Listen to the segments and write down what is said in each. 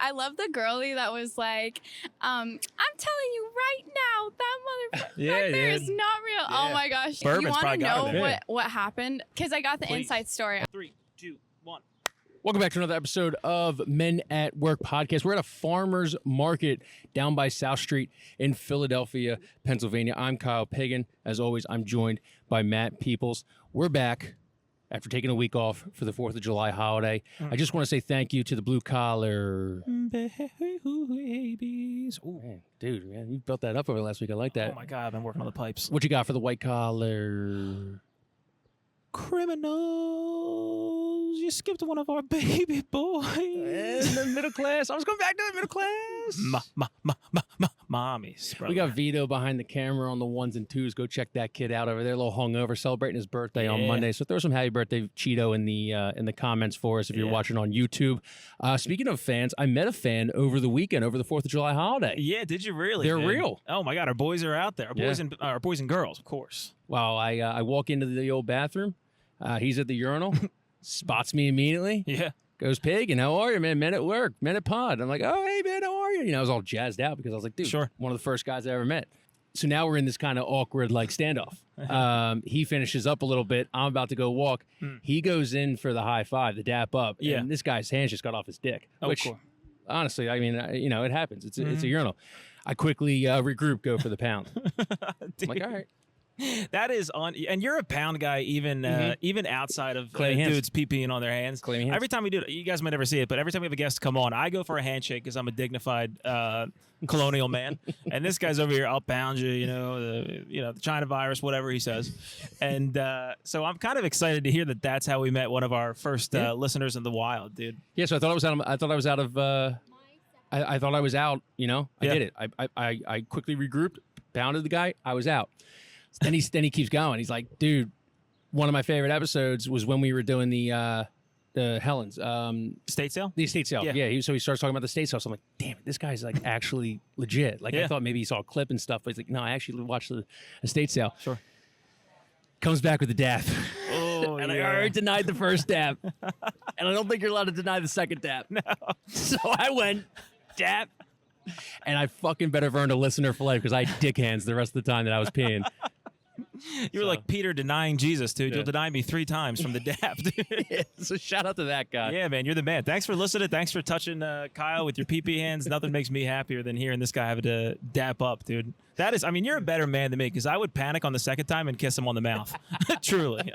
I love the girlie that was like, I'm telling you right now, that motherfucker back there is not real. Yeah. Oh my gosh. Bourbon's you want to know what happened? Because I got the inside story. 3, 2, 1. Welcome back to another episode of Men at Work podcast. We're at a farmer's market down by South Street in Philadelphia, Pennsylvania. I'm Kyle Pagan. As always, I'm joined by Matt Peoples. We're back after taking a week off for the 4th of July holiday. I just want to say thank you to the blue collar babies. Oh, man, dude, man, you built that up over the last week. I like that. Oh, my God, I've been working on the pipes. What you got for the white collar criminals? You skipped one of our baby boys. And the middle class. I was going back to the middle class. Mommies. Brother. We got Vito behind the camera on the 1s and 2s. Go check that kid out over there. A little hungover, celebrating his birthday on Monday. So throw some happy birthday Cheeto in the comments for us if you're watching on YouTube. Speaking of fans, I met a fan over the weekend, over the 4th of July holiday. Yeah, did you really? They're real. Oh my God, our boys are out there. Our boys and girls, of course. Wow, I walk into the old bathroom. He's at the urinal. Spots me immediately. Yeah. Goes, Pig, and how are you, man? Men at work, men at pod. I'm like, oh, hey, man, how are you? You know, I was all jazzed out because I was like, dude, one of the first guys I ever met. So now we're in this kind of awkward, like, standoff. He finishes up a little bit. I'm about to go walk. He goes in for the high five, the dap up. Yeah. And this guy's hands just got off his dick. Which, cool. Honestly, I mean, you know, it happens. It's a urinal. I quickly regroup, go for the pound. I'm like, all right. That is on, and you're a pound guy, even outside of dudes peeing on their hands. Every time we do it, you guys might never see it, but every time we have a guest come on, I go for a handshake because I'm a dignified colonial man, and this guy's over here, I'll pound you, the China virus, whatever he says, and so I'm kind of excited to hear that that's how we met one of our first listeners in the wild, dude. Yeah, so I thought I was out. I thought I was out of. I thought I was out. I did it. I quickly regrouped, pounded the guy. I was out. Then he keeps going. He's like, dude, one of my favorite episodes was when we were doing the Helen's estate sale. The estate sale, yeah. So he starts talking about the estate sale. So I'm like, damn it, this guy's like actually legit. Like I thought maybe he saw a clip and stuff, but he's like, no, I actually watched the estate sale. Sure. Comes back with the dap. Oh, and I already denied the first dap, and I don't think you're allowed to deny the second dap. No. So I went dap. And I fucking better have earned a listener for life because I had dick hands the rest of the time that I was peeing. You were like Peter denying Jesus, dude. Yeah. You'll deny me 3 times from the dap, dude. So shout out to that guy. Yeah, man, you're the man. Thanks for listening. Thanks for touching Kyle with your pee-pee hands. Nothing makes me happier than hearing this guy having to dap up, dude. That is, I mean, you're a better man than me because I would panic on the second time and kiss him on the mouth. Truly.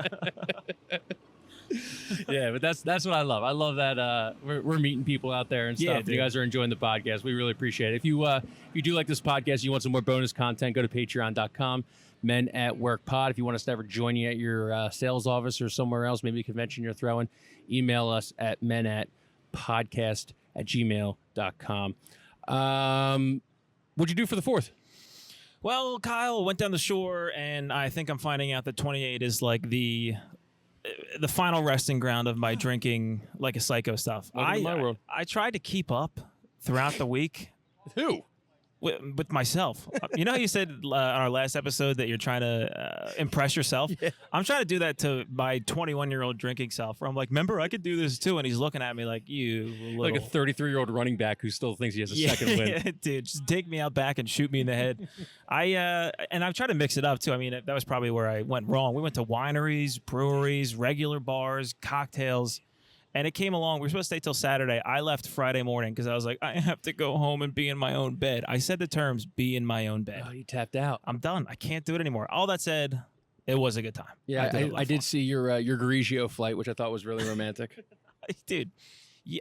Yeah, but that's what I love. I love that we're meeting people out there and stuff. Yeah, you guys are enjoying the podcast. We really appreciate it. If you do like this podcast, you want some more bonus content, go to patreon.com, Men at Work Pod. If you want us to ever join you at your sales office or somewhere else, maybe a convention you're throwing, email us at menatpodcast@gmail.com. What'd you do for the 4th? Well, Kyle went down the shore, and I think I'm finding out that 28 is like the final resting ground of my drinking like a psycho stuff. I tried to keep up throughout the week. Who? With myself. You know how you said on our last episode that you're trying to impress yourself? Yeah. I'm trying to do that to my 21-year-old drinking self, where I'm like, remember, I could do this too. And he's looking at me like, you little... Like a 33-year-old running back who still thinks he has a second win. Yeah, dude, just take me out back and shoot me in the head. And I've tried to mix it up too. I mean, that was probably where I went wrong. We went to wineries, breweries, regular bars, cocktails. And it came along. We were supposed to stay till Saturday. I left Friday morning because I was like, I have to go home and be in my own bed. I said the terms, be in my own bed. Oh, you tapped out. I'm done. I can't do it anymore. All that said, it was a good time. Yeah, I did see your Grigio flight, which I thought was really romantic. Dude,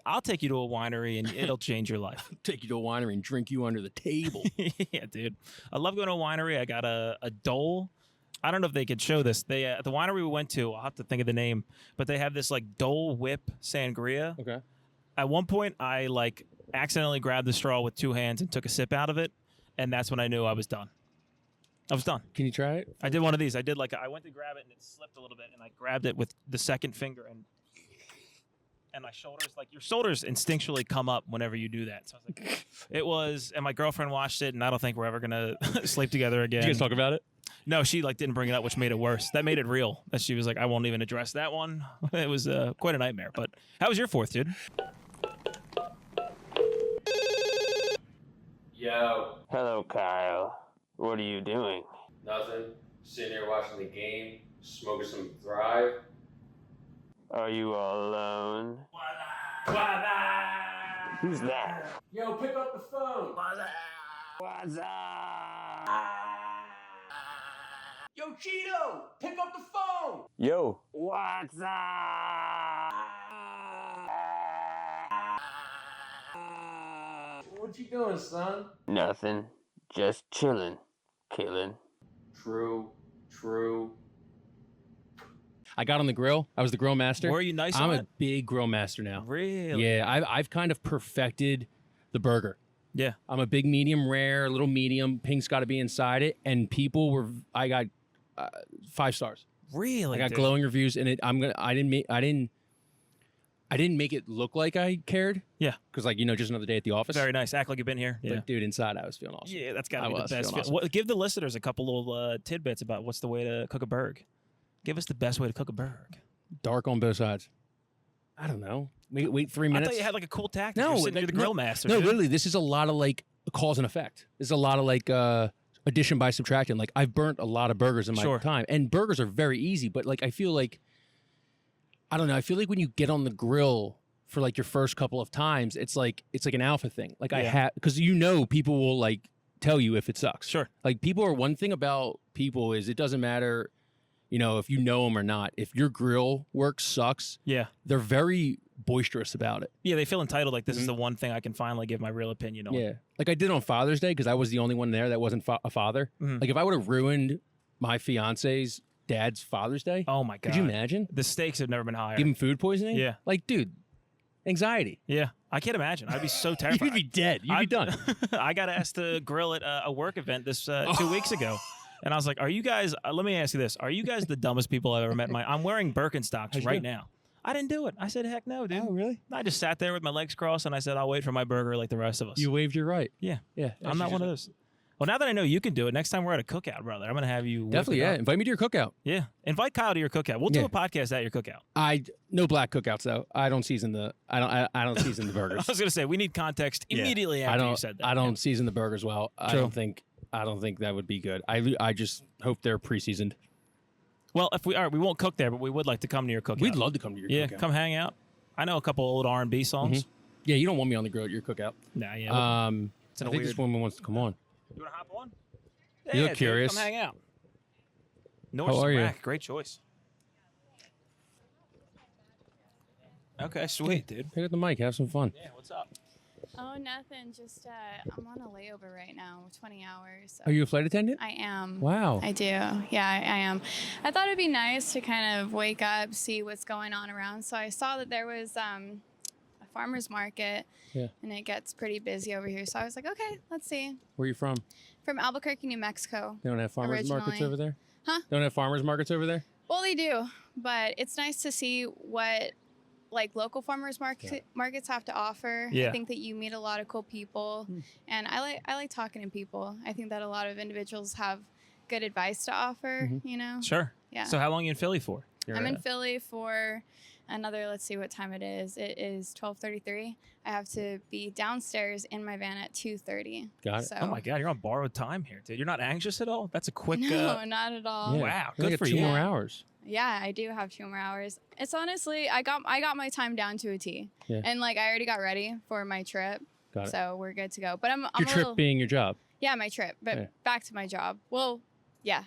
I'll take you to a winery and it'll change your life. Take you to a winery and drink you under the table. Yeah, dude. I love going to a winery. I got a Dole. I don't know if they could show this. They the winery we went to, I'll have to think of the name, but they have this like Dole Whip sangria. Okay. At one point, I like accidentally grabbed the straw with 2 hands and took a sip out of it, and that's when I knew I was done. I was done. Can you try it? I did one of these. I went to grab it and it slipped a little bit, and I grabbed it with the second finger and my shoulders, like your shoulders instinctually come up whenever you do that. So I was like, and my girlfriend watched it, and I don't think we're ever gonna sleep together again. Did you guys talk about it? No, she didn't bring it up, which made it worse. That made it real. That she was like, I won't even address that one. It was quite a nightmare. But how was your 4th, dude? Yo. Hello, Kyle. What are you doing? Nothing. Sitting here watching the game, smoking some Thrive. Are you all alone? Who's that? Yo, pick up the phone. What's up? Yo, Cheeto, pick up the phone. Yo. What's up? What you doing, son? Nothing. Just chilling. Killing. True. I got on the grill. I was the grill master. Were you nice I'm on a it? big grill master now. Really? Yeah, I've kind of perfected the burger. Yeah. I'm a big medium rare, a little medium. Pink's got to be inside it, and I got 5 stars. Really? I got dude? glowing reviews, and I didn't make it look like I cared. Yeah. Because just another day at the office. Very nice. Act like you've been here. Yeah. But dude, inside I was feeling awesome. Yeah, that's got to be I the was best. feeling awesome. Give the listeners a couple little tidbits about what's the way to cook a burg. Give us the best way to cook a burg. Dark on both sides. I don't know. Wait 3 minutes. I thought you had like a cool tactic. No, you're the grill master. No, dude. literally, this is a lot of like cause and effect. This is a lot of like addition by subtraction. Like I've burnt a lot of burgers in my time, and burgers are very easy. But like I feel like, I don't know. I feel like when you get on the grill for like your first couple of times, it's like an alpha thing. Like I have, because people will like tell you if it sucks. Sure. Like one thing about people is it doesn't matter, if you know them or not. If your grill work sucks, they're very boisterous about it. Yeah, they feel entitled. Like this is the one thing I can finally give my real opinion on. Yeah, like I did on Father's Day because I was the only one there that wasn't a father. Like if I would have ruined my fiance's dad's Father's Day, oh my god, could you imagine? The stakes have never been higher. Give him food poisoning. Yeah, like dude, anxiety. Yeah, I can't imagine. I'd be so terrified. You'd be dead. You'd be done. I got asked to grill at a work event this 2 weeks ago. And I was like, are you guys, let me ask you this. Are you guys the dumbest people I've ever met? I'm wearing Birkenstocks right now. I didn't do it. I said, heck no, dude. Oh, really? I just sat there with my legs crossed and I said, I'll wait for my burger like the rest of us. You waved your right. Yeah. Yeah. I'm not one of those. Well, now that I know you can do it, next time we're at a cookout, brother, I'm going to have you. Definitely, yeah. Invite me to your cookout. Yeah. Invite Kyle to your cookout. We'll do a podcast at your cookout. No black cookouts, though. I don't season the season the burgers. I was going to say, we need context immediately after you said that. I don't season the burgers well. I don't think that would be good. I just hope they're pre-seasoned. Well, if we won't cook there, but we would like to come to your cookout. We'd love to come to your cookout. Yeah, come hang out. I know a couple old R&B songs. Mm-hmm. Yeah, you don't want me on the grill at your cookout. Nah, yeah. I think this woman wants to come on. You want to hop on? You look curious. Come hang out. How are you? Great choice. Okay, sweet, dude. Pick up the mic. Have some fun. Yeah, what's up? Oh, nothing. Just I'm on a layover right now, 20 hours. So. Are you a flight attendant? I am. Wow. I do. Yeah, I am. I thought it'd be nice to kind of wake up, see what's going on around. So I saw that there was a farmer's market, and it gets pretty busy over here. So I was like, okay, let's see. Where are you from? From Albuquerque, New Mexico. They don't have farmers markets over there? Huh? They don't have farmers markets over there? Well, they do, but it's nice to see what local farmers markets have to offer. Yeah. I think that you meet a lot of cool people, and I like talking to people. I think that a lot of individuals have good advice to offer. Sure. Yeah. So how long are you in Philly for? I'm in Philly for another. Let's see what time it is. It is 12:33. I have to be downstairs in my van at 2:30. Got it. So, oh my God, you're on borrowed time here, dude. You're not anxious at all? That's a quick. No, not at all. Yeah. Wow, You good for got you. 2 more hours. Yeah, I do have 2 more hours. It's honestly, I got my time down to a T. Yeah. And I already got ready for my trip. Got it. So we're good to go. But I'm Your trip being your job. Yeah, my trip. But back to my job. Well, yeah.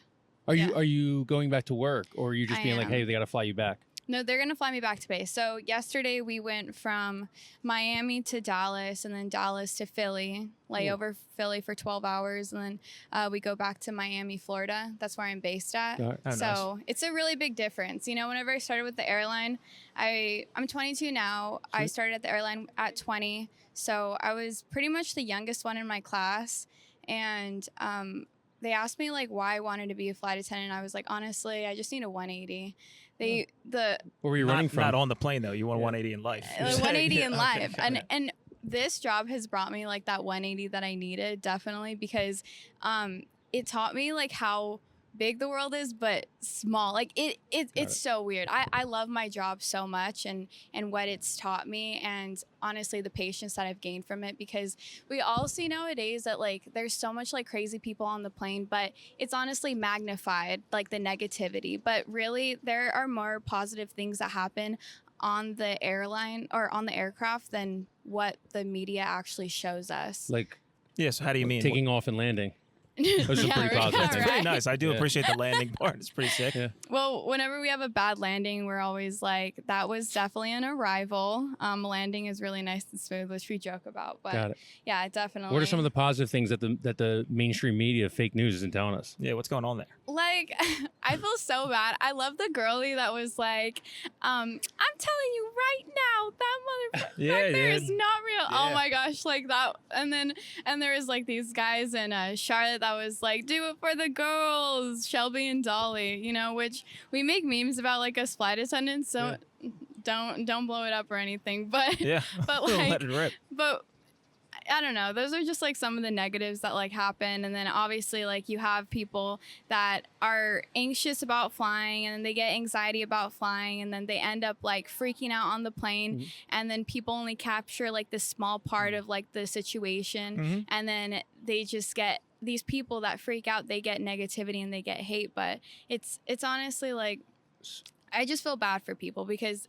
Are you going back to work, or are you just being like, hey, they got to fly you back? No, they're going to fly me back to base. So yesterday we went from Miami to Dallas, and then Dallas to Philly, layover Philly for 12 hours. And then we go back to Miami, Florida. That's where I'm based at. So it's a really big difference. Whenever I started with the airline, I'm 22 now. I started at the airline at 20. So I was pretty much the youngest one in my class. And they asked me why I wanted to be a flight attendant. I was like, honestly, I just need a 180. Where were you running from? Not on the plane though. You want 180 in life. 180 in life, and this job has brought me that 180 that I needed, definitely, because it taught me how big the world is, but small. Like it's so weird. I love my job so much and what it's taught me, and honestly the patience that I've gained from it, because we all see nowadays that like there's so much like crazy people on the plane, but it's honestly magnified, like the negativity. But really there are more positive things that happen on the airline or on the aircraft than what the media actually shows us. Like, yes, how do you mean? Taking off and landing. Those are pretty positive. It's pretty nice. I do appreciate the landing part. It's pretty sick. Yeah. Well, whenever we have a bad landing, we're always like, that was definitely an arrival. Landing is really nice and smooth, which we joke about. But Got it. yeah, definitely. What are some of the positive things that the mainstream media, fake news, isn't telling us? Yeah, what's going on there? Like, I feel so bad. I love the girlie that was like, I'm telling you right now, that motherfucker back there is not real. Yeah. Oh my gosh, like that. And there was like these guys in Charlotte that was like, do it for the girls, Shelby and Dolly, you know, which we make memes about like us flight attendants. So don't blow it up or anything. But but like, let it rip. But I don't know. Those are just like some of the negatives that like happen. And then obviously like you have people that are anxious about flying and then they get anxiety about flying and then they end up like freaking out on the plane. And then people only capture like this small part of like the situation. And then they just get these people that freak out, they get negativity and they get hate. But it's honestly like, I just feel bad for people because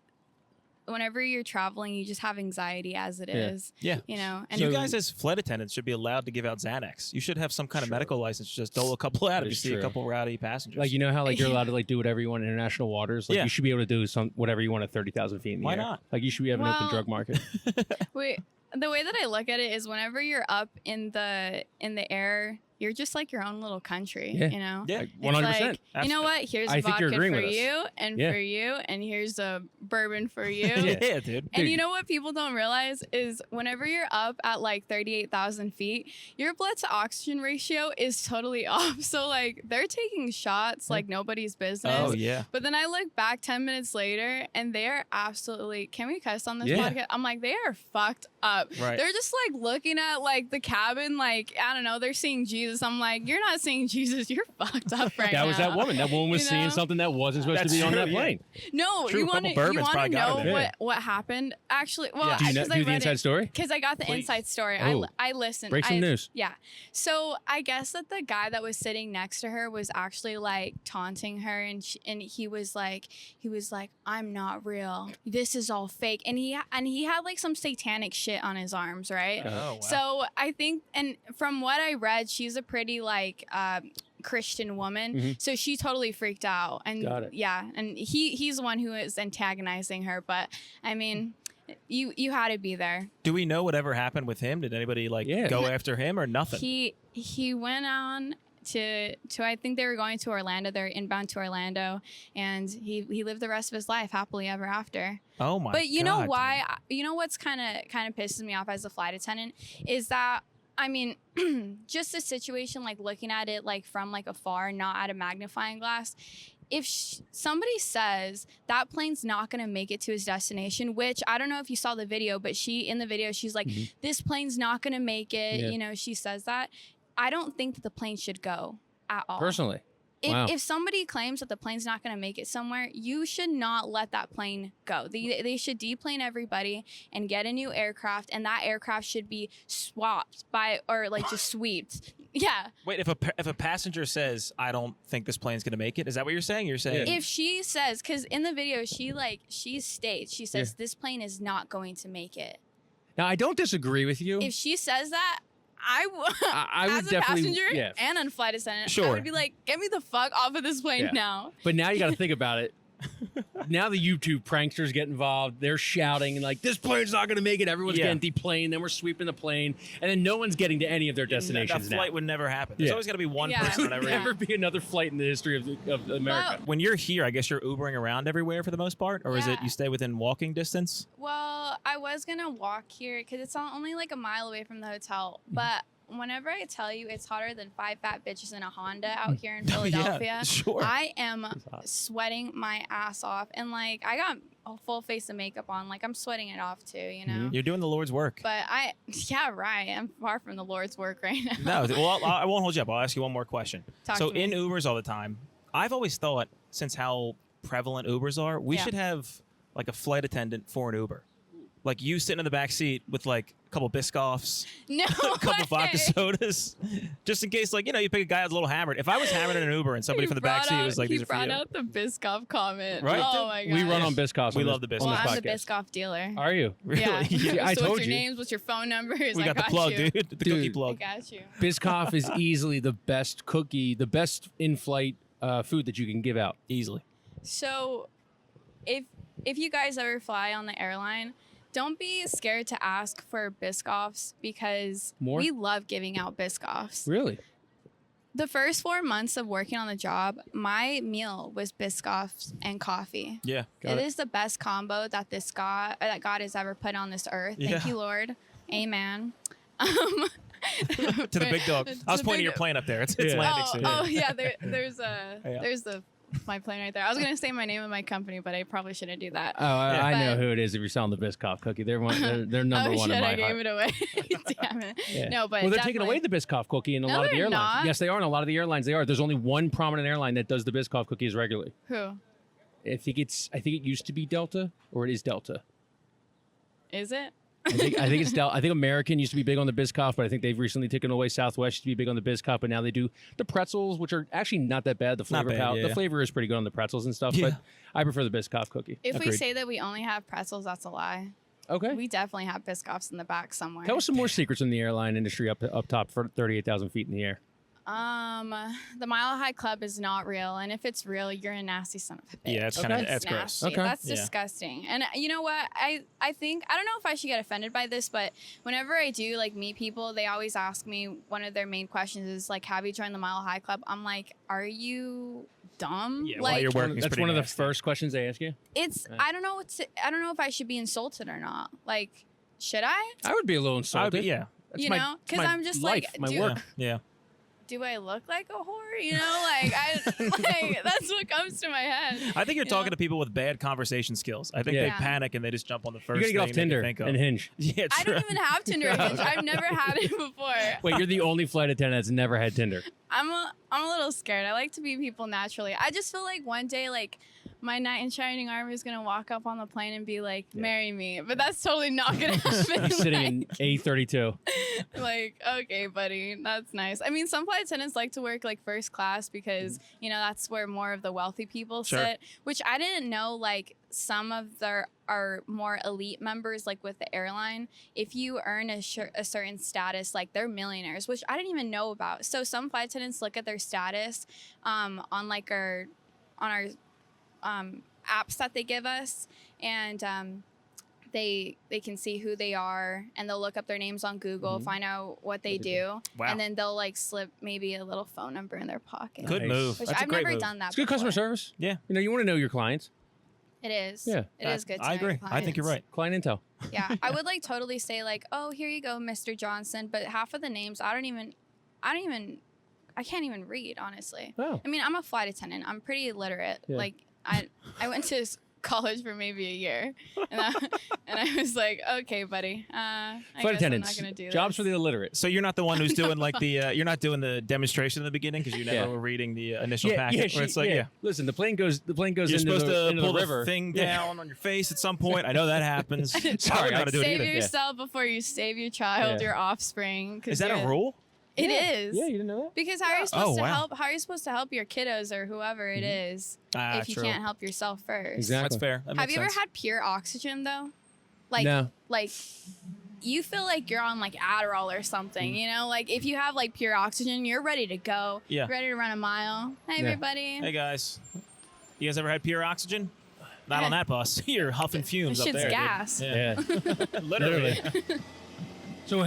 whenever you're traveling, you just have anxiety as it is. Yeah. You know, and you guys as flight attendants should be allowed to give out Xanax. You should have some kind of medical license. Just dole a couple out if you see a couple rowdy passengers. Like, you know how like you're allowed to like do whatever you want in international waters? Like you should be able to do whatever you want at 30,000 feet in the air. Why not? Like you should be having an open drug market. The way that I look at it is whenever you're up in the air, you're just like your own little country, you know? Yeah, 100%. Like, you know what? Here's vodka for you and for you, and here's a bourbon for you. Yeah, dude. And you know what people don't realize is whenever you're up at like 38,000 feet, your blood to oxygen ratio is totally off. So like they're taking shots like nobody's business. Oh, yeah. But then I look back 10 minutes later and they are absolutely, can we cuss on this podcast? I'm like, they are fucked up. Right. They're just like looking at like the cabin, like, I don't know, they're seeing Jesus. I'm like, you're not seeing Jesus. You're fucked up right now. That was that woman. That woman was seeing something that wasn't supposed to be on that plane. No, True, you want to know what happened? Actually, well, do you know the inside story? Because I got the inside story. I listened. Break some news. Yeah. So I guess that the guy that was sitting next to her was actually like taunting her, and he was like, I'm not real. This is all fake. And he had like some satanic shit on his arms, right? Oh, wow. So I think, and from what I read, she's a pretty like Christian woman, so she totally freaked out. And and he's the one who is antagonizing her. But I mean, you had to be there. Do we know whatever happened with him? Did anybody go after him or nothing? He went on to I think they were going to Orlando. They're inbound to Orlando, and he lived the rest of his life happily ever after. Oh my! But you know why? You know what's kind of pisses me off as a flight attendant is that, I mean, just a situation like looking at it like from like afar, not at a magnifying glass. If somebody says that plane's not going to make it to his destination, which I don't know if you saw the video, but in the video, she's like, this plane's not going to make it. You know, she says that. I don't think that the plane should go at all. Personally. If somebody claims that the plane's not going to make it somewhere, you should not let that plane go. They should deplane everybody and get a new aircraft, and that aircraft should be swapped just swept. Yeah. Wait, if a passenger says, I don't think this plane's going to make it, is that what you're saying? You're saying if she says, because in the video she says this plane is not going to make it. Now I don't disagree with you. If she says that, I would as a definitely, passenger and a flight attendant, sure. I would be like, get me the fuck off of this plane now. But now you got to think about it. Now the YouTube pranksters get involved. They're shouting and like, this plane's not going to make it. Everyone's getting deplaned. Then we're sweeping the plane, and then no one's getting to any of their destinations. That flight would never happen. There's always got to be one person on every. There never be another flight in the history of America. When you're here, I guess you're Ubering around everywhere for the most part, or is it you stay within walking distance? Well, I was gonna walk here because it's only like a mile away from the hotel, but whenever I tell you it's hotter than 5 fat bitches in a Honda out here in Philadelphia, sure. I am sweating my ass off. And like, I got a full face of makeup on. Like, I'm sweating it off too, you know? You're doing the Lord's work. But I'm far from the Lord's work right now. No, well, I won't hold you up. I'll ask you one more question. Talk So to me. in Ubers all the time, I've always thought, since how prevalent Ubers are, we should have like a flight attendant for an Uber. Like you sitting in the back seat with like a couple Biscoffs, No a couple vodka sodas, just in case, like, you know, you pick a guy that's a little hammered. If I was hammered in an Uber and somebody from the back seat was like, these are for you. He brought out the Biscoff comment. Right? Oh my god. We run on Biscoffs. We love the Biscoffs. Well, on I'm this the podcast. Biscoff dealer. Are you? Really? Yeah. I So told what's your you. names? What's your phone numbers? We I got the plug, you. dude. The cookie I plug. got you. Biscoff is easily the best cookie, the best in-flight food that you can give out. Easily. So, if you guys ever fly on the airline, don't be scared to ask for Biscoffs because we love giving out Biscoffs. Really? The first 4 months of working on the job, my meal was Biscoffs and coffee. Yeah. It is the best combo that God has ever put on this earth. Thank you, Lord. Amen. To the big dog. I was pointing your plane up there. It's landing soon. Oh yeah, there's my plane right there. I was gonna say my name of my company, but I probably shouldn't do that. Oh, I know who it is. If you're selling the Biscoff cookie, they're number one in my I gave heart. it away. Damn it. Yeah. No, but they're taking away the Biscoff cookie in a lot of the they're airlines. not. Yes, they are. In a lot of the airlines, they are. There's only one prominent airline that does the Biscoff cookies regularly. Who? I think it used to be Delta, or it is Delta. Is it? I think it's Delta. I think American used to be big on the Biscoff, but I think they've recently taken away. Southwest used to be big on the Biscoff, but now they do the pretzels, which are actually not that bad. The flavor, the flavor is pretty good on the pretzels and stuff. But I prefer the Biscoff cookie. If we say that we only have pretzels, that's a lie. Okay. We definitely have Biscoffs in the back somewhere. Tell us some more secrets in the airline industry up top for 38,000 feet in the air. The Mile High Club is not real, and if it's real, you're a nasty son of a bitch. Yeah, it's kind of that's gross. Okay. That's disgusting. And you know what? I think I don't know if I should get offended by this, but whenever I do like meet people, they always ask me, one of their main questions is like, "Have you joined the Mile High Club?" I'm like, "Are you dumb?" Yeah, like, while you're working, that's one of the first questions they ask you. It's I don't know if I should be insulted or not. Like, should I? I would be a little insulted. Yeah. That's you know, because I'm just life, like, my work. Yeah. Do I look like a whore? You know, like that's what comes to my head. I think you're talking to people with bad conversation skills. I think they panic and they just jump on the first. You gotta get off Tinder and Hinge. Yeah, I don't even have Tinder and Hinge. I've never had it before. Wait, you're the only flight attendant that's never had Tinder. I'm a little scared. I like to meet people naturally. I just feel like one day, like, my knight in shining armor is gonna walk up on the plane and be like, "Marry me," but that's totally not gonna happen. Sitting in A32. Like, okay, buddy, that's nice. I mean, some flight attendants like to work like first class because you know that's where more of the wealthy people sit. Which I didn't know. Like some of our more elite members, like with the airline, if you earn a certain status, like they're millionaires, which I didn't even know about. So some flight attendants look at their status on our apps that they give us, and they can see who they are, and they'll look up their names on Google, find out what they do, and then they'll like slip maybe a little phone number in their pocket. Good move. Which That's I've a great never move. done that. It's good customer service. Yeah. You know, you want to know your clients. It is. Yeah. It is good to I know agree. your I think you're right. Client intel. Yeah. I would like totally say like, "Oh, here you go, Mr. Johnson," but half of the names I can't even read, honestly. Oh. I mean, I'm a flight attendant. I'm pretty illiterate. Yeah. Like I went to college for maybe a year, and I was like, okay, buddy. I Flight guess attendants. I'm not gonna do Jobs this. for the illiterate. So you're not the one who's doing like the you're not doing the demonstration in the beginning because you never were reading the initial packet. Where it's like, Listen, the plane goes you're into supposed to the pull river. the thing down on your face at some point. I know that happens. Sorry, I gotta do it Save either. yourself before you save your child, Yeah. your offspring. Is that a rule? It is. Yeah, you didn't know that? Because how are you supposed to wow. help? How are you supposed to help your kiddos or whoever it is if you True. can't help yourself first? Exactly. That's fair. That Have makes you sense. ever had pure oxygen though? Like, No. like you feel like you're on like Adderall or something, you know? Like if you have like pure oxygen, you're ready to go. Yeah. Ready to run a mile. Hey, everybody. Hey guys, you guys ever had pure oxygen? Not on that bus. You're huffing fumes This up shit's there. gas. Dude. Yeah. Literally. So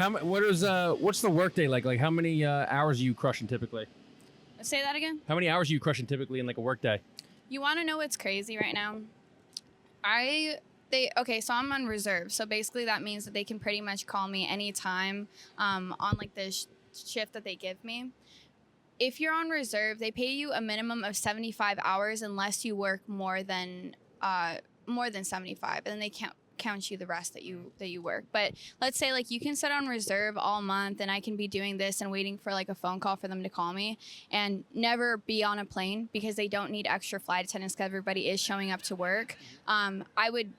what's the workday like? Like how many hours are you crushing typically? Say that again. How many hours are you crushing typically in like a workday? You want to know what's crazy right now? So I'm on reserve. So basically that means that they can pretty much call me anytime on like the shift that they give me. If you're on reserve, they pay you a minimum of 75 hours unless you work more than 75, and then they count you the rest that you work. But let's say like you can sit on reserve all month, and I can be doing this and waiting for like a phone call for them to call me, and never be on a plane because they don't need extra flight attendants because everybody is showing up to work. I would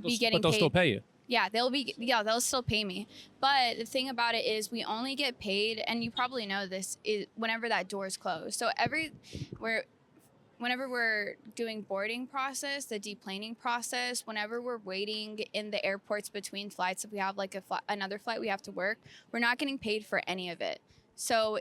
be getting But they'll paid. still pay you. Yeah, they'll still pay me. But the thing about it is we only get paid, and you probably know this, is whenever that door is closed. So whenever we're doing boarding process, the deplaning process, whenever we're waiting in the airports between flights, if we have like another flight we have to work, we're not getting paid for any of it. So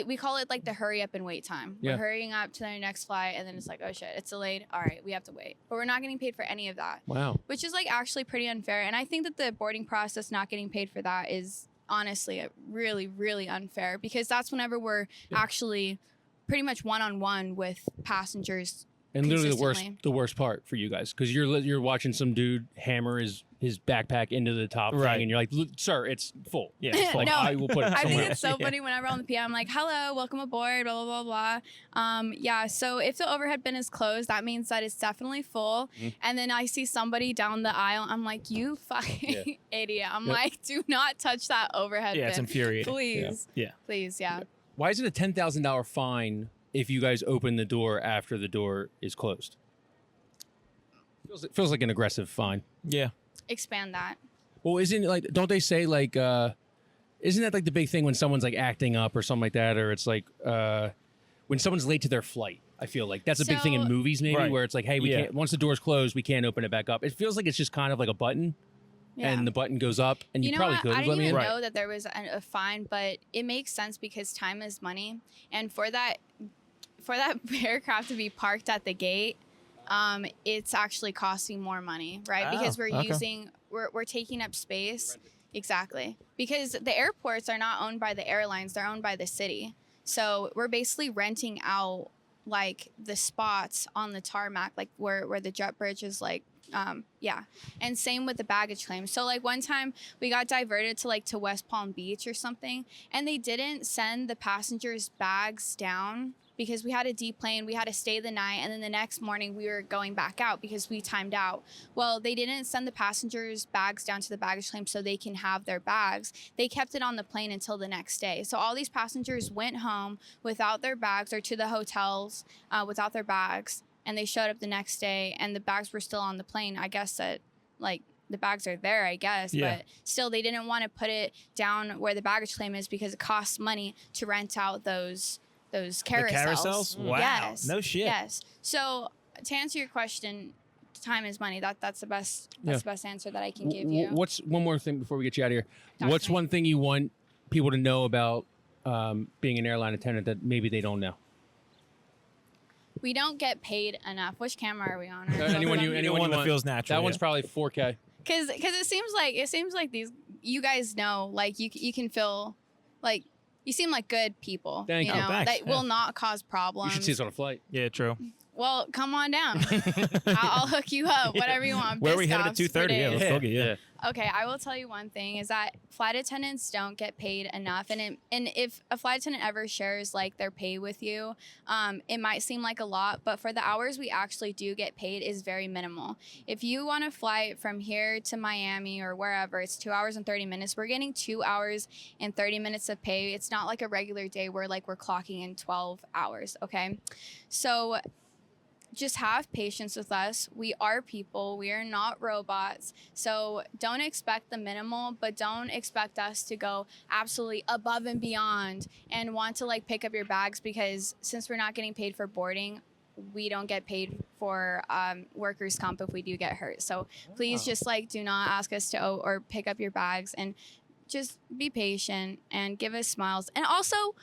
we call it like the hurry up and wait time. Yeah. We're hurrying up to the next flight, and then it's like, oh shit, it's delayed. All right, we have to wait. But we're not getting paid for any of that. Wow. Which is like actually pretty unfair. And I think that the boarding process not getting paid for that is honestly really, really unfair, because that's whenever we're actually pretty much one-on-one with passengers. And literally the worst part for you guys, because you're watching some dude hammer his backpack into the top thing, and you're like, "Sir, it's full." Yeah, it's full. No, I will put it I somewhere think it's so funny whenever on the PM, I'm like, "Hello, welcome aboard," blah blah blah blah. Yeah. So if the overhead bin is closed, that means that it's definitely full. And then I see somebody down the aisle. I'm like, "You fucking idiot!" I'm like, "Do not touch that overhead bin." Yeah, it's infuriating. Please. Yeah. Please. Yeah. Why is it a $10,000 fine if you guys open the door after the door is closed? It feels like an aggressive fine. Yeah. Expand that. Well, isn't it like, don't they say like, isn't that like the big thing when someone's like acting up or something like that? Or it's like when someone's late to their flight, I feel like that's a big thing in movies maybe, where it's like, hey, we can't, once the door's closed, we can't open it back up. It feels like it's just kind of like a button. Yeah. And the button goes up, and you probably could. I didn't even know that there was a fine, but it makes sense because time is money, and for that aircraft to be parked at the gate, it's actually costing more money, right? Because we're taking up space. Exactly. Because the airports are not owned by the airlines, they're owned by the city. So we're basically renting out like the spots on the tarmac, like where the jet bridge is like, and same with the baggage claim. So like one time we got diverted to West Palm Beach or something, and they didn't send the passengers' bags down because we had to deplane, we had to stay the night, and then the next morning we were going back out because we timed out. Well, they didn't send the passengers' bags down to the baggage claim so they can have their bags. They kept it on the plane until the next day. So all these passengers went home without their bags, or to the hotels without their bags, and they showed up the next day and the bags were still on the plane. I guess that like the bags are there, I guess, but still they didn't want to put it down where the baggage claim is because it costs money to rent out those carousels. The carousels? Wow. Yes. No shit. Yes. So to answer your question, time is money. That's the best answer that I can give you. What's one more thing before we get you out of here? What's one thing you want people to know about being an airline attendant that maybe they don't know? We don't get paid enough. Which camera are we on? Anyone that feels natural. That one's probably 4K. Because it seems like these, you guys know, like you can feel like you seem like good people. Thank you. That will not cause problems. You should see us on a flight. Yeah, true. Well, come on down. I'll hook you up, whatever you want. Where are we headed at 2:30? Yeah, let's go get you. Okay, I will tell you one thing is that flight attendants don't get paid enough. And if a flight attendant ever shares like their pay with you, it might seem like a lot, but for the hours we actually do get paid is very minimal. If you want a flight from here to Miami or wherever, it's 2 hours and 30 minutes. We're getting 2 hours and 30 minutes of pay. It's not like a regular day where like we're clocking in 12 hours, okay? So just have patience with us. We are people. We are not robots. So don't expect the minimal, but don't expect us to go absolutely above and beyond and want to like pick up your bags, because since we're not getting paid for boarding, we don't get paid for workers' comp if we do get hurt. So please just like do not ask us to or pick up your bags, and just be patient and give us smiles. And also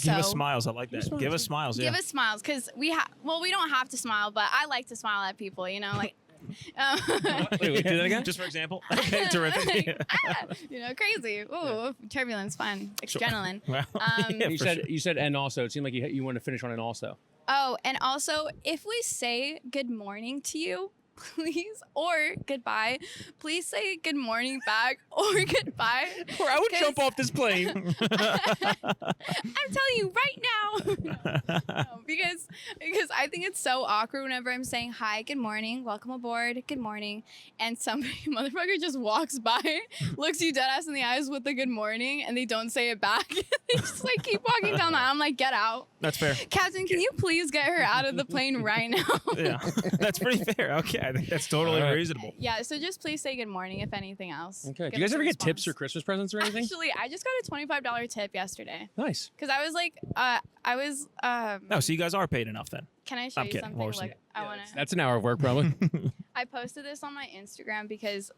give us smiles. I like that. Give us smiles. Yeah. Give us smiles, because we don't have to smile, but I like to smile at people, like. Wait, do that again? Just for example. Okay, terrific. Crazy. Ooh, turbulence, fun, adrenaline. Wow. You said and also. It seemed like you wanted to finish on an also. Oh, and also, if we say good morning to you, please, or goodbye. Please say good morning back or goodbye. Or I would jump off this plane. I'm telling you right now. No, because I think it's so awkward whenever I'm saying hi, good morning, welcome aboard, good morning, and somebody motherfucker just walks by, looks you dead ass in the eyes with the good morning, and they don't say it back. They just like keep walking down the aisle. I'm like, get out. That's fair. Captain, can you please get her out of the plane right now? Yeah, that's pretty fair. Okay, I think that's totally reasonable. Yeah, so just please say good morning if anything else. Okay. Do you guys ever get tips or Christmas presents or anything? Actually, I just got a $25 tip yesterday. Nice. Because I was like, No, so you guys are paid enough then. Can I show I'm you kidding. something? Morrison. Like, I want to. That's an hour of work, probably. I posted this on my Instagram because,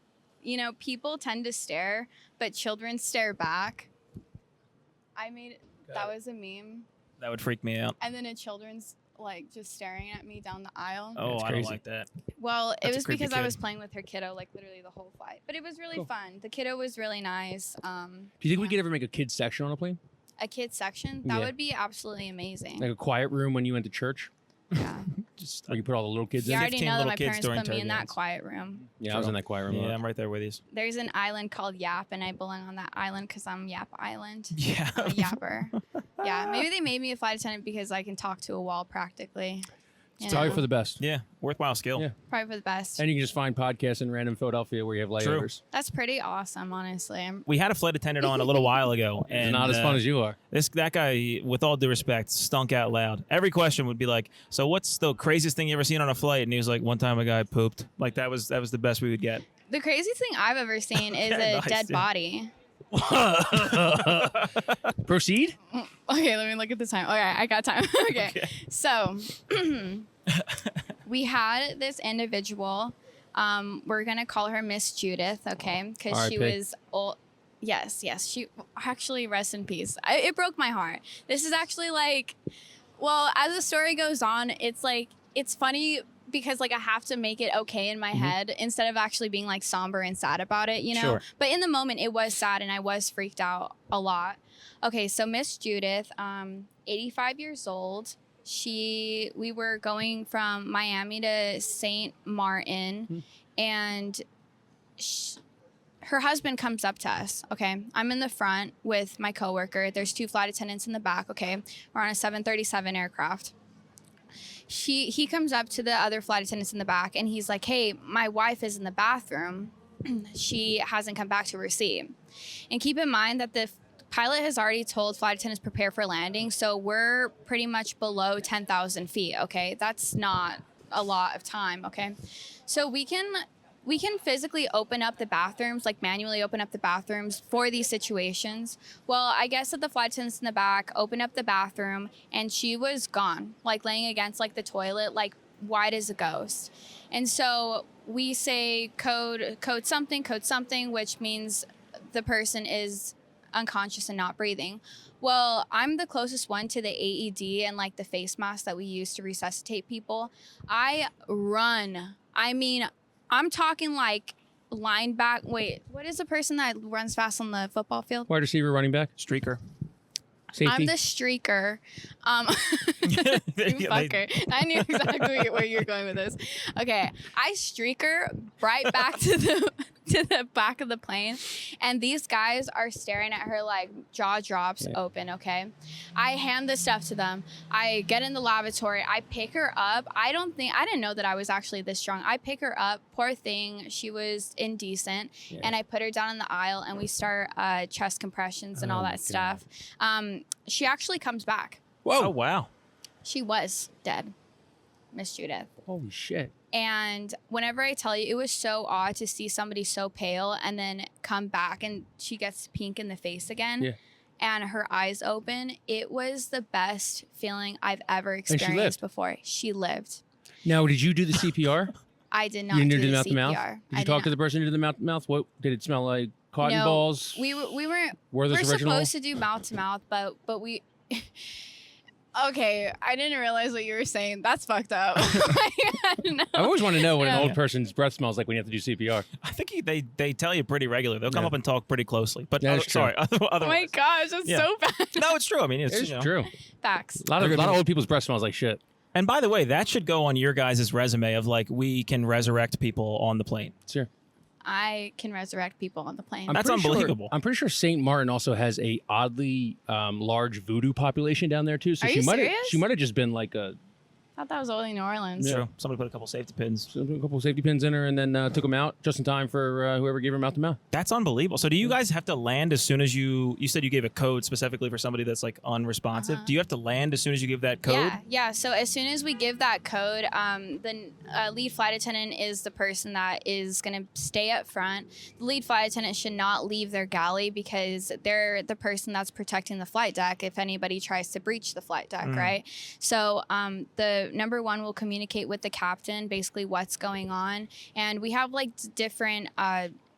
people tend to stare, but children stare back. That was a meme. That would freak me out. And then a children's like just staring at me down the aisle. Oh, I don't like that. Well, That's it was because kid. I was playing with her kiddo like literally the whole flight. But it was really fun. The kiddo was really nice. Do you think we could ever make a kids section on a plane? A kids section? That would be absolutely amazing. Like a quiet room when you went to church? Yeah. Just Where you put all the little kids You in? already know that my kids parents put me in that turbulence. quiet room. Yeah, I was in that quiet room. Yeah, I'm right there with you. There's an island called Yap, and I belong on that island because I'm Yap Island. Yeah. I'm a yapper. Yeah, maybe they made me a flight attendant because I can talk to a wall practically. It's probably for the best. Yeah, worthwhile skill. Yeah. Probably for the best. And you can just find podcasts in random Philadelphia where you have layovers. That's pretty awesome, honestly. We had a flight attendant on a little while ago, and Not as fun as you are. that guy, with all due respect, stunk out loud. Every question would be like, "So what's the craziest thing you ever seen on a flight?" And he was like, "One time a guy pooped." Like that was the best we would get. The craziest thing I've ever seen is a nice, dead dude. body. Proceed? Okay, let me look at the time. Okay, I got time. Okay. So we had this individual. We're gonna call her Miss Judith, okay? Because she R.I.P. was old. Yes. She actually, rest in peace. It broke my heart. This is actually like, well, as the story goes on, it's like it's funny because like I have to make it okay in my head instead of actually being like somber and sad about it, Sure. But in the moment, it was sad and I was freaked out a lot. Okay, so Miss Judith, 85 years old. We were going from Miami to St. Martin, and her husband comes up to us. Okay, I'm in the front with my coworker. There's 2 flight attendants in the back. Okay, we're on a 737 aircraft. He comes up to the other flight attendants in the back, and he's like, "Hey, my wife is in the bathroom. She hasn't come back to her seat." And keep in mind that the pilot has already told flight attendants prepare for landing, so we're pretty much below 10,000 feet, okay? That's not a lot of time, okay? So we can physically open up the bathrooms, like manually open up the bathrooms for these situations. Well, I guess that the flight attendants in the back opened up the bathroom and she was gone, like laying against like the toilet, like white as a ghost. And so we say code something, which means the person is unconscious and not breathing. Well, I'm the closest one to the AED and like the face mask that we use to resuscitate people. I run. I mean, I'm talking like linebacker. Wait, what is the person that runs fast on the football field? Wide receiver, running back, Streaker. safety. I'm the streaker. You fucker. I knew exactly where you're going with this. Okay, I streaker right back to the back of the plane, and these guys are staring at her like jaw drops open. Okay, I hand the stuff to them. I get in the lavatory. I pick her up. I didn't know that I was actually this strong. I pick her up. Poor thing, she was indecent, and I put her down in the aisle, and we start chest compressions and all that stuff. She actually comes back. Whoa! Oh wow. She was dead, Miss Judith. Holy shit! And whenever I tell you, it was so odd to see somebody so pale and then come back and she gets pink in the face again and her eyes open. It was the best feeling I've ever experienced before. She lived. Now, did you do the CPR? I did not You do did the mouth to mouth? CPR. Did you talk to the person who did the mouth to mouth? What did it smell like? Cotton balls? We weren't. Were those We're original? supposed to do mouth to mouth, but we. Okay, I didn't realize what you were saying. That's fucked up. I always want to know what an old person's breath smells like when you have to do CPR. I think they tell you pretty regularly. They'll come up and talk pretty closely. But Sorry. Oh my gosh, that's so bad. No, it's true. I mean, it's It's true. Facts. A lot of old people's breath smells like shit. And by the way, that should go on your guys' resume of like, we can resurrect people on the plane. Sure. I can resurrect people on the plane. That's unbelievable. I'm pretty sure St. Martin also has a oddly large voodoo population down there too. So Are you serious? She might have just been like a. I thought that was only New Orleans. True. Somebody put a couple safety pins. A couple safety pins in her, and then took them out just in time for whoever gave her mouth to mouth. That's unbelievable. So do you guys have to land as soon as you said you gave a code specifically for somebody that's like unresponsive? Do you have to land as soon as you give that code? Yeah. So as soon as we give that code, the lead flight attendant is the person that is going to stay up front. The lead flight attendant should not leave their galley because they're the person that's protecting the flight deck if anybody tries to breach the flight deck, right? So the number one will communicate with the captain basically what's going on, and we have like different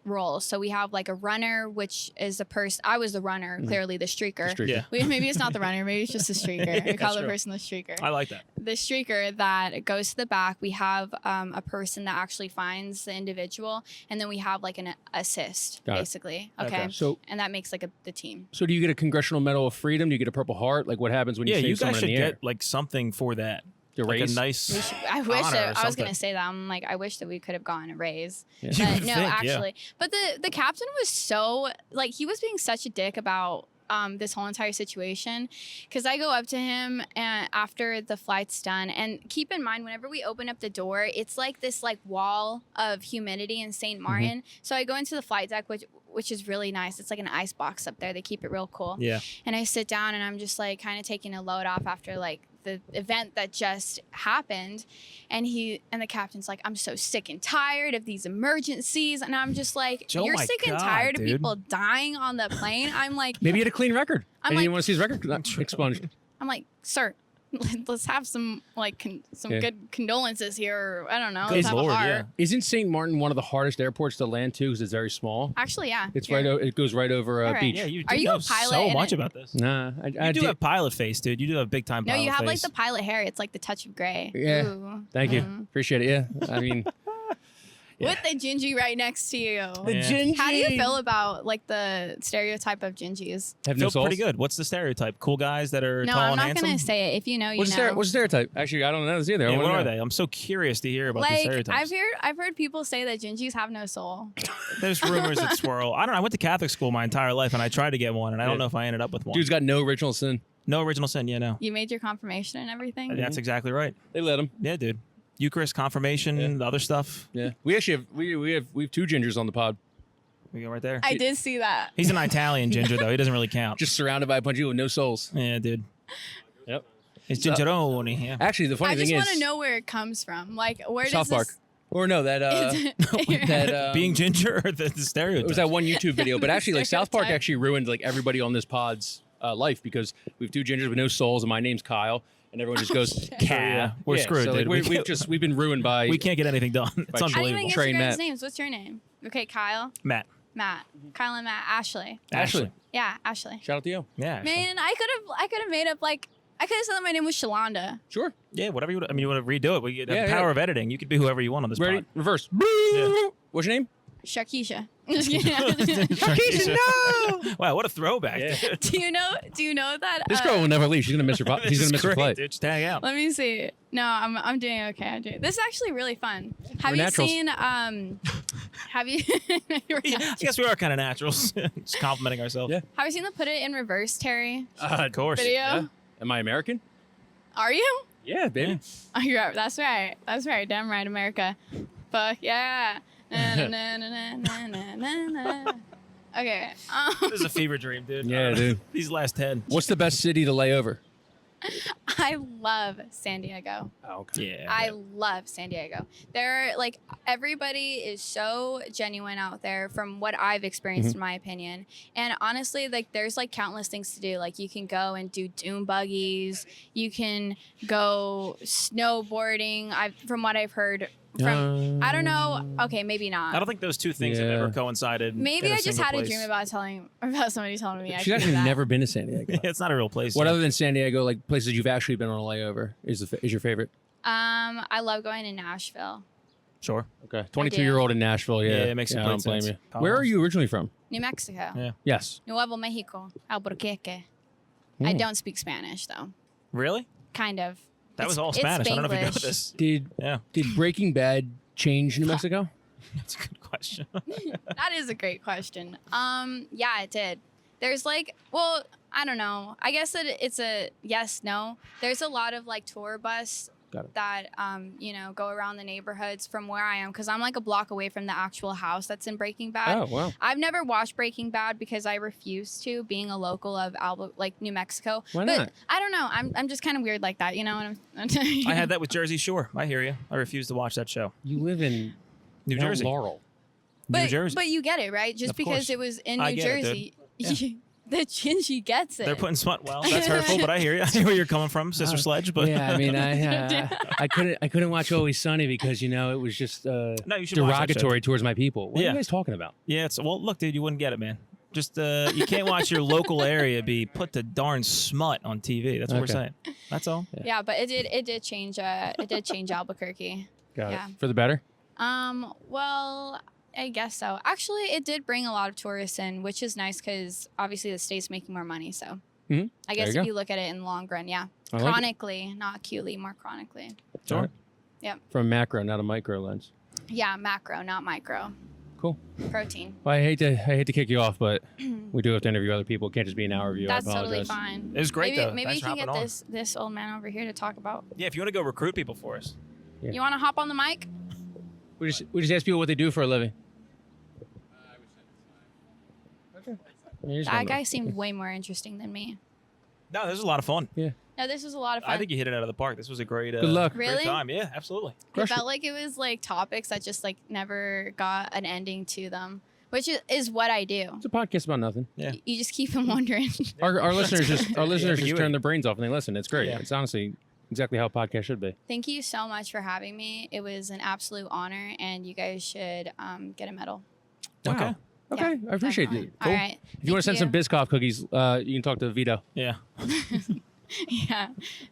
roles. So we have like a runner, which is the person. I was the runner, clearly the streaker. Yeah. Maybe it's not the runner, maybe it's just the streaker. We call the person the streaker. I like that. The streaker that goes to the back. We have a person that actually finds the individual, and then we have like an assist, basically. Okay. So and that makes like the team. So do you get a Congressional Medal of Freedom? Do you get a Purple Heart? Like what happens when you save someone in the air? Yeah, you guys should get like something for that. Like a nice. I wish honor I was gonna say that. I'm like, I wish that we could have gotten a raise. Yeah. But no, actually. But the captain was so like he was being such a dick about this whole entire situation, because I go up to him and after the flight's done, and keep in mind whenever we open up the door, it's like this like wall of humidity in St. Martin. So I go into the flight deck, which is really nice. It's like an ice box up there. They keep it real cool. Yeah. And I sit down and I'm just like kind of taking a load off after like the event that just happened, and the captain's like, I'm so sick and tired of these emergencies, and I'm just like, you're sick and tired of people dying on the plane? I'm like, maybe he had a clean record. I'm and like, you want to see his record expunged. I'm like, sir, let's have some like good condolences here, or I don't know. Good let's have Lord, a heart. yeah. Isn't St. Martin one of the hardest airports to land to because it's very small? Actually, yeah. It's right. It goes right over a beach. Yeah, you Are you know a pilot so in much it? about this. Nah, You do have pilot face, dude. You do have big time No, pilot face. you have like the pilot hair. It's like the touch of gray. Yeah. Ooh. Thank you. Appreciate it. Yeah. I mean, With the Gingy right next to you. the Gingy. How do you feel about like the stereotype of Gingys? Have Feel no souls? pretty good. What's the stereotype? Cool guys that are No, tall I'm and not handsome? gonna say it. If you know, you What's know. what's the stereotype? Actually, I don't know this either. Yeah, I what wanna are know. they? I'm so curious to hear about the Like stereotypes. I've heard people say that Gingys have no soul. There's rumors that swirl. I don't know. I went to Catholic school my entire life, and I tried to get one, and I don't know if I ended up with one. Dude's got no original sin. No original sin. Yeah, no. You made your confirmation and everything. That's exactly right. They let him. Yeah, dude. Eucharist, confirmation, the other stuff. Yeah. We actually have we have two gingers on the pod. We go right there. I did see that. He's an Italian ginger, though. He doesn't really count. Just surrounded by a bunch of people with no souls. Yeah, dude. Yep. It's gingeroni. Yeah. Actually, the funny I thing just is want to know where it comes from. Like, where South does Park. this? Or no, that Being ginger or the stereotype? it was that one YouTube video. But actually, like South Park Stereotype. actually ruined like everybody on this pod's life because we have two gingers with no souls, and my name's Kyle, and everyone just goes Yeah, we're screwed, so, like, dude. we've been ruined by. We can't get anything done. It's By I didn't even unbelievable. get Train your guys' Matt. names. What's your name? Okay, Kyle, Matt. Matt, Kyle and Matt, Ashley. Ashley. Yeah, Ashley. Shout out to you. Yeah. Ashley. Man, I could have made up like I could have said that my name was Shalonda. Sure. Yeah, whatever you want. I mean, you want to redo it. We get Yeah, the power yeah. of editing. You could be whoever you want on this Ready? pod. Reverse. What's your name? Sharkeisha. Sharkeisha, no! Wow, what a throwback. Yeah. Dude. Do you know that? This girl will never leave. She's gonna miss her. This She's is gonna miss her great, flight. dude. Just hang out. Let me see. No, I'm doing okay. This is actually really fun. Have We're you naturals. seen have you You're Yeah, I guess we are kind of naturals. Just complimenting ourselves. Yeah. have you seen the Put It in Reverse, Terry? Of course. Video? Yeah. Am I American? Are you? Yeah, baby. Oh, you're right. That's right. That's right. Damn right, America. Fuck yeah. Na, na, na, na, na, na, na, na. Okay. This is a fever dream, dude. Yeah, dude. These last 10. What's the best city to lay over? I love San Diego. Oh, okay. Yeah. I love San Diego. They're like everybody is so genuine out there from what I've experienced in my opinion. And honestly, like there's like countless things to do. Like you can go and do dune buggies, you can go snowboarding. From what I've heard from I don't know, okay, maybe not. I don't think those two things have Yeah. ever coincided. Maybe in I just single had a place. dream about somebody telling me I She's could do actually that. never been to San Diego. It's not a real place. What yet. other than San Diego, like places you've actually been on a layover, is your favorite? I love going to Nashville, Sure. Okay, 22-year-old in Nashville. Yeah, Yeah, it makes I complete don't blame sense. you. Where are you originally from? New Mexico, Yeah. Yes. Nuevo Mexico, Albuquerque. I don't speak Spanish though. Really? Kind of. That was all Spanish. I don't know if you know this. Did Breaking Bad change New Mexico? That's a good question. That is a great question. Yeah, it did. There's like, well, I don't know. I guess that it's a yes, no. There's a lot of like tour bus that, go around the neighborhoods from where I am, because I'm like a block away from the actual house that's in Breaking Bad. Oh, wow. I've never watched Breaking Bad because I refuse to, being a local of New Mexico. Why not? But I don't know. I'm just kind of weird like that, you know. I had that with Jersey Shore. I hear you. I refuse to watch that show. You live in New Jersey. Laurel. New Jersey. But you get it, right? Just because it was in New Jersey. The Gingy gets it. They're putting smut. Well, that's hurtful, but I hear you. I hear where you're coming from, Sister Sledge. But yeah, I mean, I couldn't watch Always Sunny because it was just you should derogatory towards my people. What are you guys talking about? Yeah, look, dude, you wouldn't get it, man. Just you can't watch your local area be put to darn smut on TV. That's what we're saying. That's all. Yeah, but it did change. It did change Albuquerque. Got it. For the better? Well, I guess so. Actually, it did bring a lot of tourists in, which is nice because obviously the state's making more money. So I guess if you look at it in the long run, chronically, not acutely, more chronically. Sure. Right. Yep. From macro, not a micro lens. Yeah, macro, not micro. Cool. Protein. Well, I hate to kick you off, but we do have to interview other people. It can't just be an hour review. That's I apologize. totally fine. It was great, though. Maybe you can get this old man over here to talk about. Yeah, if you want to go recruit people for us. Yeah. You want to hop on the mic? We just ask people what they do for a living. That guy seemed way more interesting than me. No, this was a lot of fun. Yeah. No, this was a lot of fun. I think you hit it out of the park. This was a great, good luck. Great Really? time. Yeah, absolutely. It felt like it was like topics that just like never got an ending to them, which is what I do. It's a podcast about nothing. Yeah. You just keep them wondering. Our listeners just turn their brains off and they listen. It's great. Yeah. It's honestly exactly how a podcast should be. Thank you so much for having me. It was an absolute honor, and you guys should get a medal. Wow. Okay, Yeah, I appreciate it. Cool. All right. If you want to send some Biscoff cookies, you can talk to Vito. Yeah. Yeah.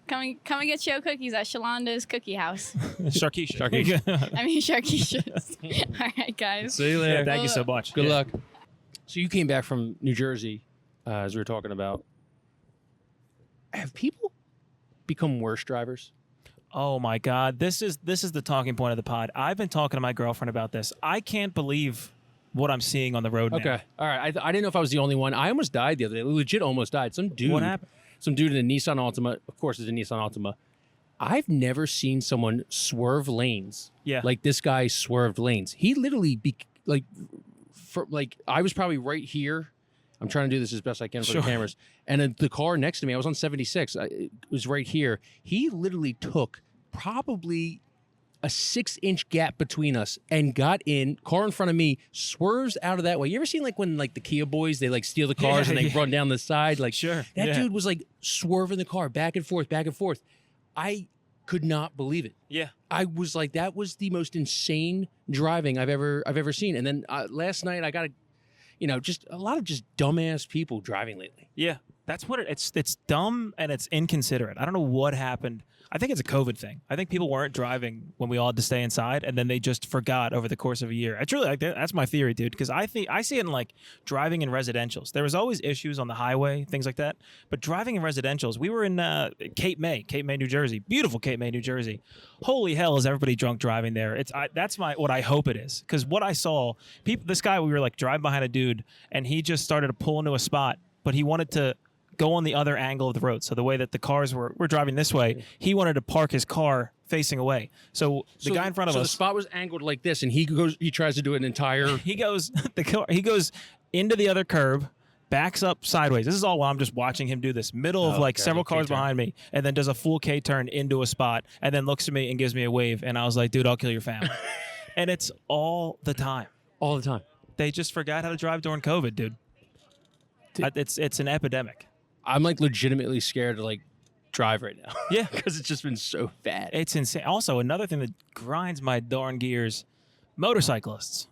Come and get your cookies at Shalanda's Cookie House. Sharkeisha. I mean, Sharkeisha's. All right, guys. See you later. Yeah, thank you so much. Good luck. So you came back from New Jersey, as we were talking about. Have people become worse drivers? Oh my God. This is the talking point of the pod. I've been talking to my girlfriend about this. I can't believe what I'm seeing on the road now. Okay. All right. I didn't know if I was the only one. I almost died the other day. Legit almost died. Some dude. What happened? Some dude in a Nissan Altima. Of course, it's a Nissan Altima. I've never seen someone swerve lanes. Yeah. Like this guy swerved lanes. He literally I was probably right here. I'm trying to do this as best I can for the cameras. And then the car next to me, I was on 76. It was right here. He literally took probably a 6-inch gap between us and got in. Car in front of me swerves out of that way. You ever seen like when like the Kia boys, they like steal the cars and they run down the side? Like that dude was like swerving the car back and forth, back and forth. I could not believe it. Yeah. I was like, that was the most insane driving I've ever seen. And then last night I got just a lot of just dumbass people driving lately. Yeah. That's what it's dumb and it's inconsiderate. I don't know what happened. I think it's a COVID thing. I think people weren't driving when we all had to stay inside, and then they just forgot over the course of a year. It's really like that's my theory, dude. Because I see it in like driving in residentials. There was always issues on the highway, things like that. But driving in residentials, we were in Cape May, New Jersey, beautiful Cape May, New Jersey. Holy hell, is everybody drunk driving there? That's what I hope it is. Because what I saw, this guy, we were like driving behind a dude, and he just started to pull into a spot, but he wanted to go on the other angle of the road. So the way that the cars were driving this way, he wanted to park his car facing away. So the guy in front of us, the spot was angled like this, and he tries to do an entire. He goes into the other curb, backs up sideways. This is all while I'm just watching him do this. Middle of several cars behind me, and then does a full K turn into a spot, and then looks at me and gives me a wave. And I was like, dude, I'll kill your family. And it's all the time. All the time. They just forgot how to drive during COVID, dude. It's an epidemic. I'm like legitimately scared to like drive right now. Yeah. Because it's just been so bad. It's insane. Also, another thing that grinds my darn gears, motorcyclists.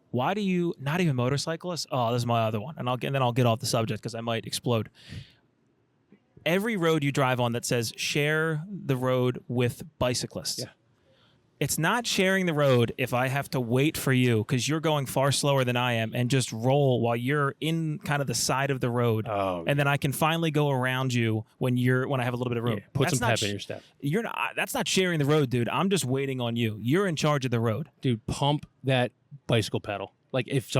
Why do you, not even motorcyclists? Oh, this is my other one. And then I'll get off the subject because I might explode. Every road you drive on that says share the road with bicyclists. Yeah. It's not sharing the road if I have to wait for you because you're going far slower than I am and just roll while you're in kind of the side of the road. Oh, and then I can finally go around you when I have a little bit of room. Yeah, put some pep in your step. That's not sharing the road, dude. I'm just waiting on you. You're in charge of the road. Dude, pump that bicycle pedal. Like if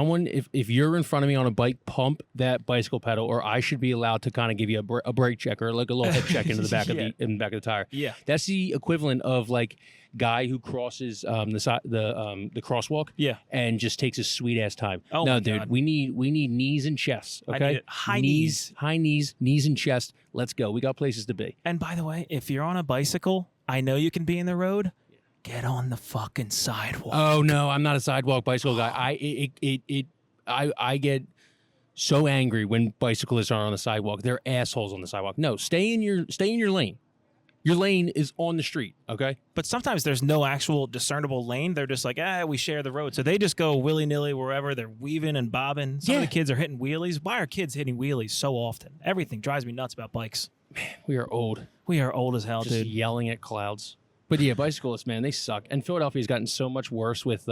you're in front of me on a bike, pump that bicycle pedal, or I should be allowed to kind of give you a brake check or like a little head check into the back of the back of the tire. Yeah, that's the equivalent of like guy who crosses the crosswalk. Yeah, and just takes his sweet ass time. Oh no, my dude, God. we need knees and chests. Okay, high knees, knees and chest. Let's go. We got places to be. And by the way, if you're on a bicycle, I know you can be in the road. Get on the fucking sidewalk. Oh no, I'm not a sidewalk bicycle guy. I get so angry when bicyclists are on the sidewalk. They're assholes on the sidewalk. No, stay in your lane. Your lane is on the street, okay? But sometimes there's no actual discernible lane. They're just like, we share the road. So they just go willy-nilly wherever. They're weaving and bobbing. Some of the kids are hitting wheelies. Why are kids hitting wheelies so often? Everything drives me nuts about bikes. Man, we are old. We are old as hell, just dude. Yelling at clouds. But yeah, bicyclists, man, they suck. And Philadelphia's gotten so much worse with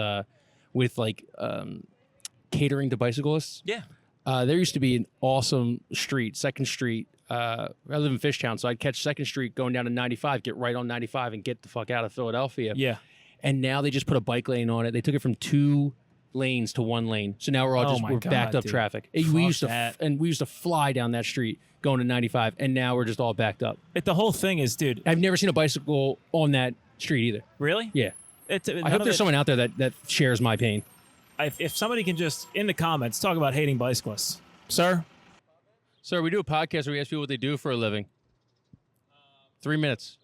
catering to bicyclists. Yeah. There used to be an awesome street, 2nd Street. I live in Fishtown, so I'd catch 2nd Street going down to 95, get right on 95, and get the fuck out of Philadelphia. Yeah. And now they just put a bike lane on it. They took it from 2 lanes to 1 lane. So now we're backed up traffic. We used to fly down that street going to 95, and now we're just all backed up. The whole thing is, dude. I've never seen a bicycle on that street either. Really? Yeah. I hope there's someone out there that shares my pain. If somebody can just, in the comments, talk about hating bicyclists. Sir, we do a podcast where we ask people what they do for a living. 3 minutes.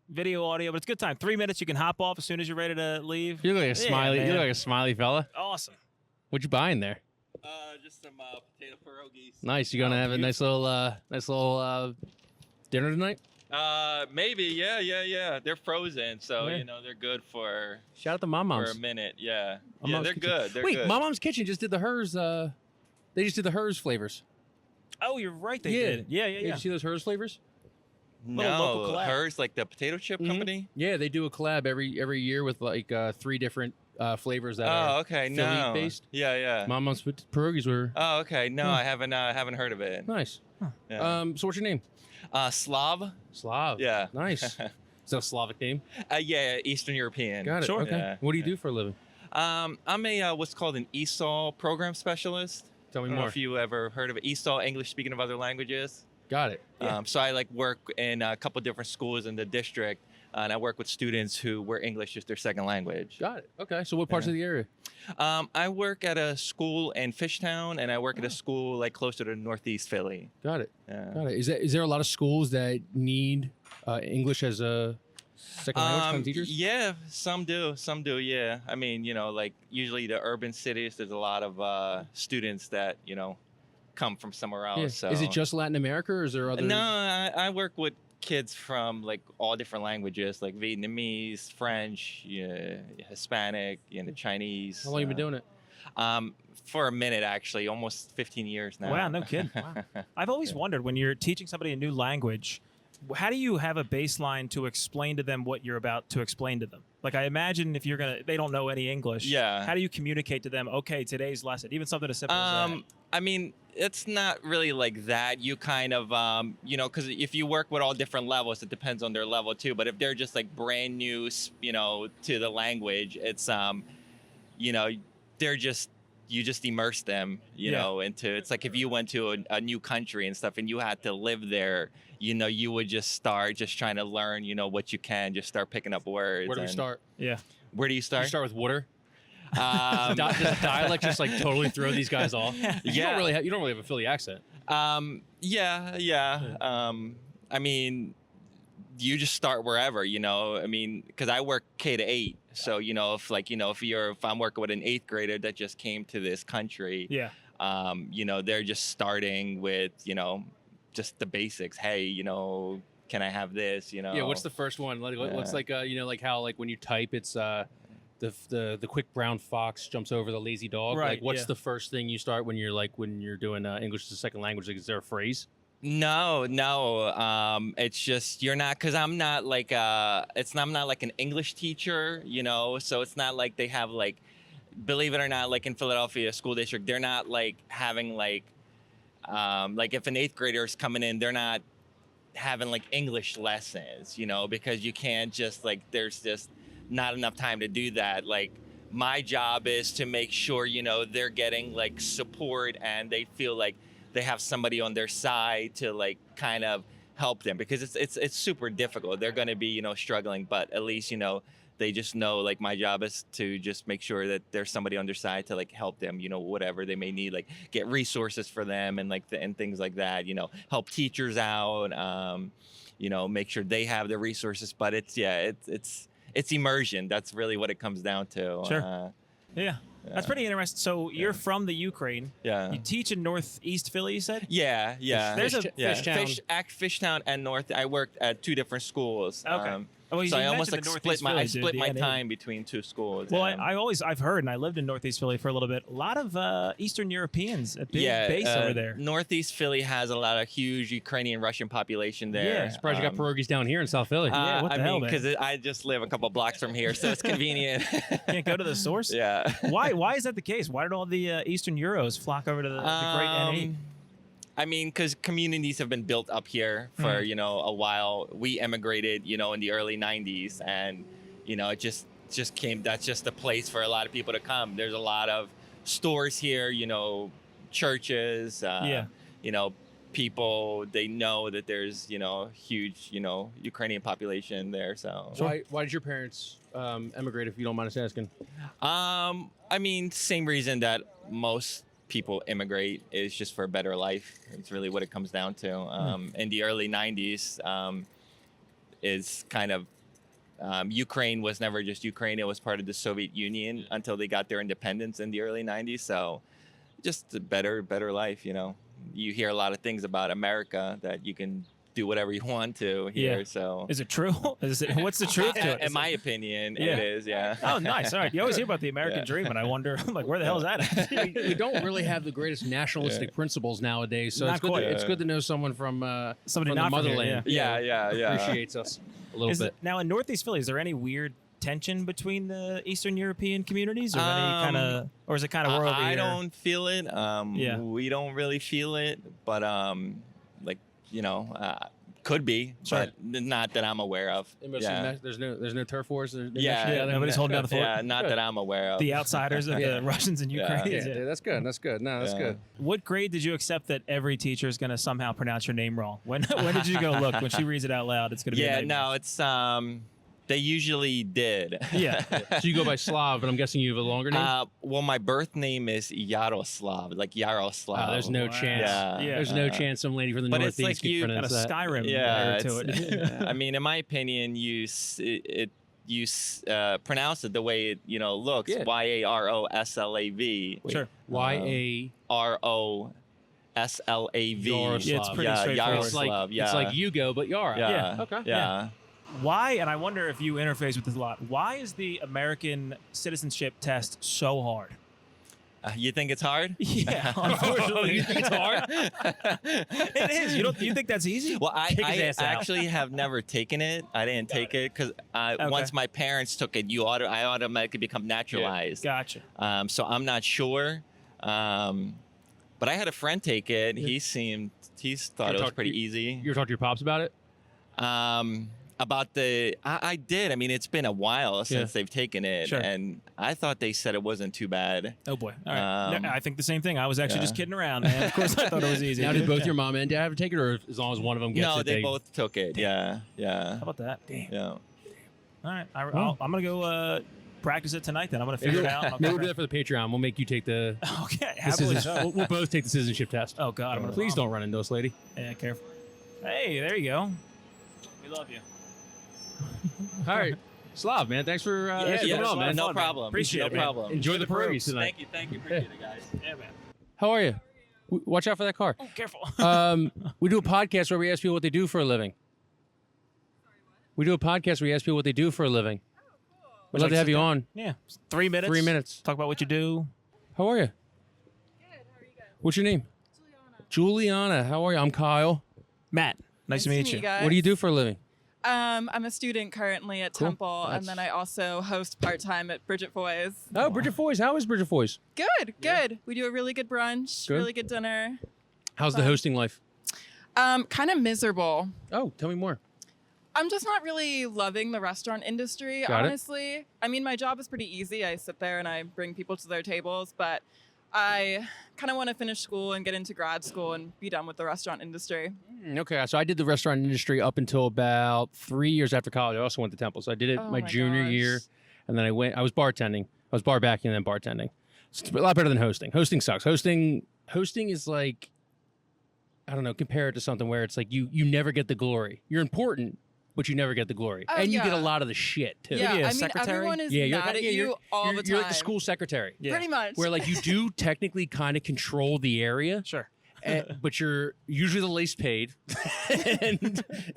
Video, audio, but it's a good time. 3 minutes, you can hop off as soon as you're ready to leave. You look like a smiley. You look like a smiley fella. Awesome. What'd you buy in there? Just some potato pierogies. Nice. You gonna have a nice little dinner tonight? Maybe. Yeah. They're frozen, so they're good for. Shout out to Mom Moms for a minute. Yeah. Mom they're Kitchen. good. They're Wait, good. Mom Mom's Kitchen just did the hers. They just did the hers flavors. Oh, you're right. They did. Yeah. Did you see those hers flavors? No, hers like the potato chip company. Yeah, they do a collab every year with like 3 different flavors that are Philly based. Yeah. Mom Mom's pierogies were. Oh, okay. No, I haven't heard of it. Nice. Huh. Yeah. So what's your name? Slav. Yeah. Nice. Is that a Slavic name? Yeah, Eastern European. Got it. Sure. Okay. Yeah. What do you do for a living? I'm a what's called an ESOL program specialist. Tell me I don't more. know if you ever heard of it. ESOL, English speaking of other languages. Got it. Yeah. So I work in a couple different schools in the district, and I work with students where English is their second language. Got it. Okay. So what parts of the area? I work at a school in Fishtown, and I work at a school closer to Northeast Philly. Got it. Yeah. Got it. Is there a lot of schools that need English as a second language from teachers? Yeah, some do. Yeah. I mean, usually the urban cities, there's a lot of students that come from somewhere else. Yeah. So. Is it just Latin America, or is there other? No, I work with kids from all different languages, like Vietnamese, French, Hispanic, Chinese. How long you been doing it? For a minute, actually, almost 15 years now. Wow, no kidding. Wow. I've always wondered, when you're teaching somebody a new language, how do you have a baseline to explain to them what you're about to explain to them? I imagine if they don't know any English. Yeah. How do you communicate to them? Okay, today's lesson, even something as simple as that. I mean, it's not really like that. You kind of, because if you work with all different levels, it depends on their level too. But if they're just brand new, to the language, it's, you just immerse them, into, it's like if you went to a new country and stuff and you had to live there, you would just start just trying to learn, what you can, just start picking up words. Where do we start? Yeah. Where do you start? You start with water. Does dialect just totally throw these guys off? You don't really have a Philly accent. Yeah. I mean, you just start wherever, I mean, because I work K to 8. So, if I'm working with an 8th grader that just came to this country, they're just starting with, just the basics. Hey, can I have this, Yeah, what's the first one? What's how when you type, it's the quick brown fox jumps over the lazy dog. Right, what's the first thing you start when you're doing English as a second language? Is there a phrase? No. It's just you're not, because I'm not like I'm not like an English teacher, so it's not like they have like, believe it or not, like in Philadelphia school district, they're not like having like if an 8th grader is coming in, they're not having like English lessons, because you can't just like, there's just not enough time to do that. Like my job is to make sure, they're getting like support and they feel like they have somebody on their side to like kind of help them, because it's super difficult. They're going to be, struggling, but at least, they just know like my job is to just make sure that there's somebody on their side to like help them, whatever they may need, like get resources for them and like and things like that, help teachers out, make sure they have the resources. But it's immersion. That's really what it comes down to. Sure. Yeah. That's pretty interesting. So you're from the Ukraine. Yeah. You teach in Northeast Philly, you said? Yeah. There's a Fishtown. Fishtown and North. I worked at 2 different schools. Okay. So I almost like split my time between 2 schools. Well, I've heard, and I lived in Northeast Philly for a little bit, a lot of Eastern Europeans, a big base over there. Northeast Philly has a lot of huge Ukrainian Russian population there. Yeah, surprised you got pierogies down here in South Philly. What the hell, man? Because I just live a couple blocks from here, so it's convenient. Can't go to the source? Yeah. Why is that the case? Why did all the Eastern Euros flock over to the great N8? I mean, because communities have been built up here for, a while. We immigrated, in the early 90s, and, it just came, that's just a place for a lot of people to come. There's a lot of stores here, churches, people, they know that there's, huge, Ukrainian population there. So why did your parents emigrate, if you don't mind us asking? I mean, same reason that most people immigrate, is just for a better life. It's really what it comes down to. In the early 90s, is kind of Ukraine was never just Ukraine. It was part of the Soviet Union until they got their independence in the early 90s. So just a better life, You hear a lot of things about America that you can do whatever you want to here. Yeah. So is it true? What's the truth to it? In my opinion, it is. Yeah. Oh, nice. All right. You always hear about the American dream, and I wonder, like, where the hell is that at? We don't really have the greatest nationalistic principles nowadays, so it's good to know someone from somebody from not the motherland. From here, yeah. Appreciates us a little bit. Now, in Northeast Philly, is there any weird tension between the Eastern European communities, or any kind of, or is it kind of we're over here? I don't feel it. We don't really feel it, but could be, but not that I'm aware of. There's no turf wars. Nobody's holding down the fort. Yeah, not that I'm aware of. The outsiders of the Russians and Ukrainians. Yeah, that's good. No, that's good. What grade did you accept that every teacher is going to somehow pronounce your name wrong? When did you go, look, when she reads it out loud, it's going to be a nightmare. No, it's they usually did. Yeah. So you go by Slav, but I'm guessing you have a longer name? Well, my birth name is Yaroslav, like Yaroslav. There's no chance. Yeah. There's no chance some lady from the Northeast it's like could you got a Skyrim to it. I mean, in my opinion, you pronounce it the way it looks. Yeah. Yaroslav. Sure. Yaroslav. Yeah, it's pretty straightforward. Yaroslav. It's like Yugo, but Yara. Yeah. Okay. Yeah. Why, and I wonder if you interface with this a lot, why is the American citizenship test so hard? You think it's hard? Yeah, unfortunately. You think it's hard? It is. You think that's easy? Well, I actually have never taken it. I didn't take it because once my parents took it, I automatically become naturalized. Yeah. Gotcha. So I'm not sure. But I had a friend take it. He thought it was pretty easy. You ever talked to your pops about it? About I did. I mean, it's been a while since they've taken it, and I thought they said it wasn't too bad. Oh boy! All right, I think the same thing. I was actually just kidding around, man. Of course, I thought it was easy. Now, did both your mom and dad have to take it, or as long as one of them gets it? No, they both took it. Yeah. How about that? Damn. Yeah. All right, I'm gonna go practice it tonight. Then I'm gonna figure it out. Maybe we'll do that for the Patreon. We'll make you take the. Okay. Happily so. We'll both take the citizenship test. Oh God! Please don't run into us, lady. Yeah, careful. Hey, there you go. We love you. All right, Slav, man. Thanks for coming on, man. No problem. Appreciate it. No problem. Enjoy the pierogies tonight. Thank you. Appreciate it, guys. Yeah, man. How are you? Watch out for that car. Oh, careful. We do a podcast where we ask people what they do for a living. We do a podcast where we ask people what they do for a living. We'd love to have you on. Yeah. 3 minutes. 3 minutes. Talk about what you do. How are you? Good. How are you guys? What's your name? Juliana. Juliana. How are you? I'm Kyle. Matt, nice to meet you. What do you do for a living? I'm a student currently at Temple, and then I also host part-time at Bridget Foy's. Oh, Bridget Foy's. How is Bridget Foy's? Good, good. We do a really good brunch, really good dinner. How's the hosting life? Kind of miserable. Oh, tell me more. I'm just not really loving the restaurant industry, honestly. I mean, my job is pretty easy. I sit there and I bring people to their tables, but I kind of want to finish school and get into grad school and be done with the restaurant industry. Okay, so I did the restaurant industry up until about 3 years after college. I also went to Temple, so I did it my junior year, and then I was bartending. I was bar backing and then bartending. So it's a lot better than hosting. Hosting sucks. Hosting is like, I don't know, compare it to something where it's like you never get the glory. You're important, but you never get the glory. And you get a lot of the shit, too. Yeah, I mean, secretary? everyone is mad at you all the time. You're like the school secretary. Yeah. Pretty much. Where, like, you do technically kind of control the area. Sure. But you're usually the least paid.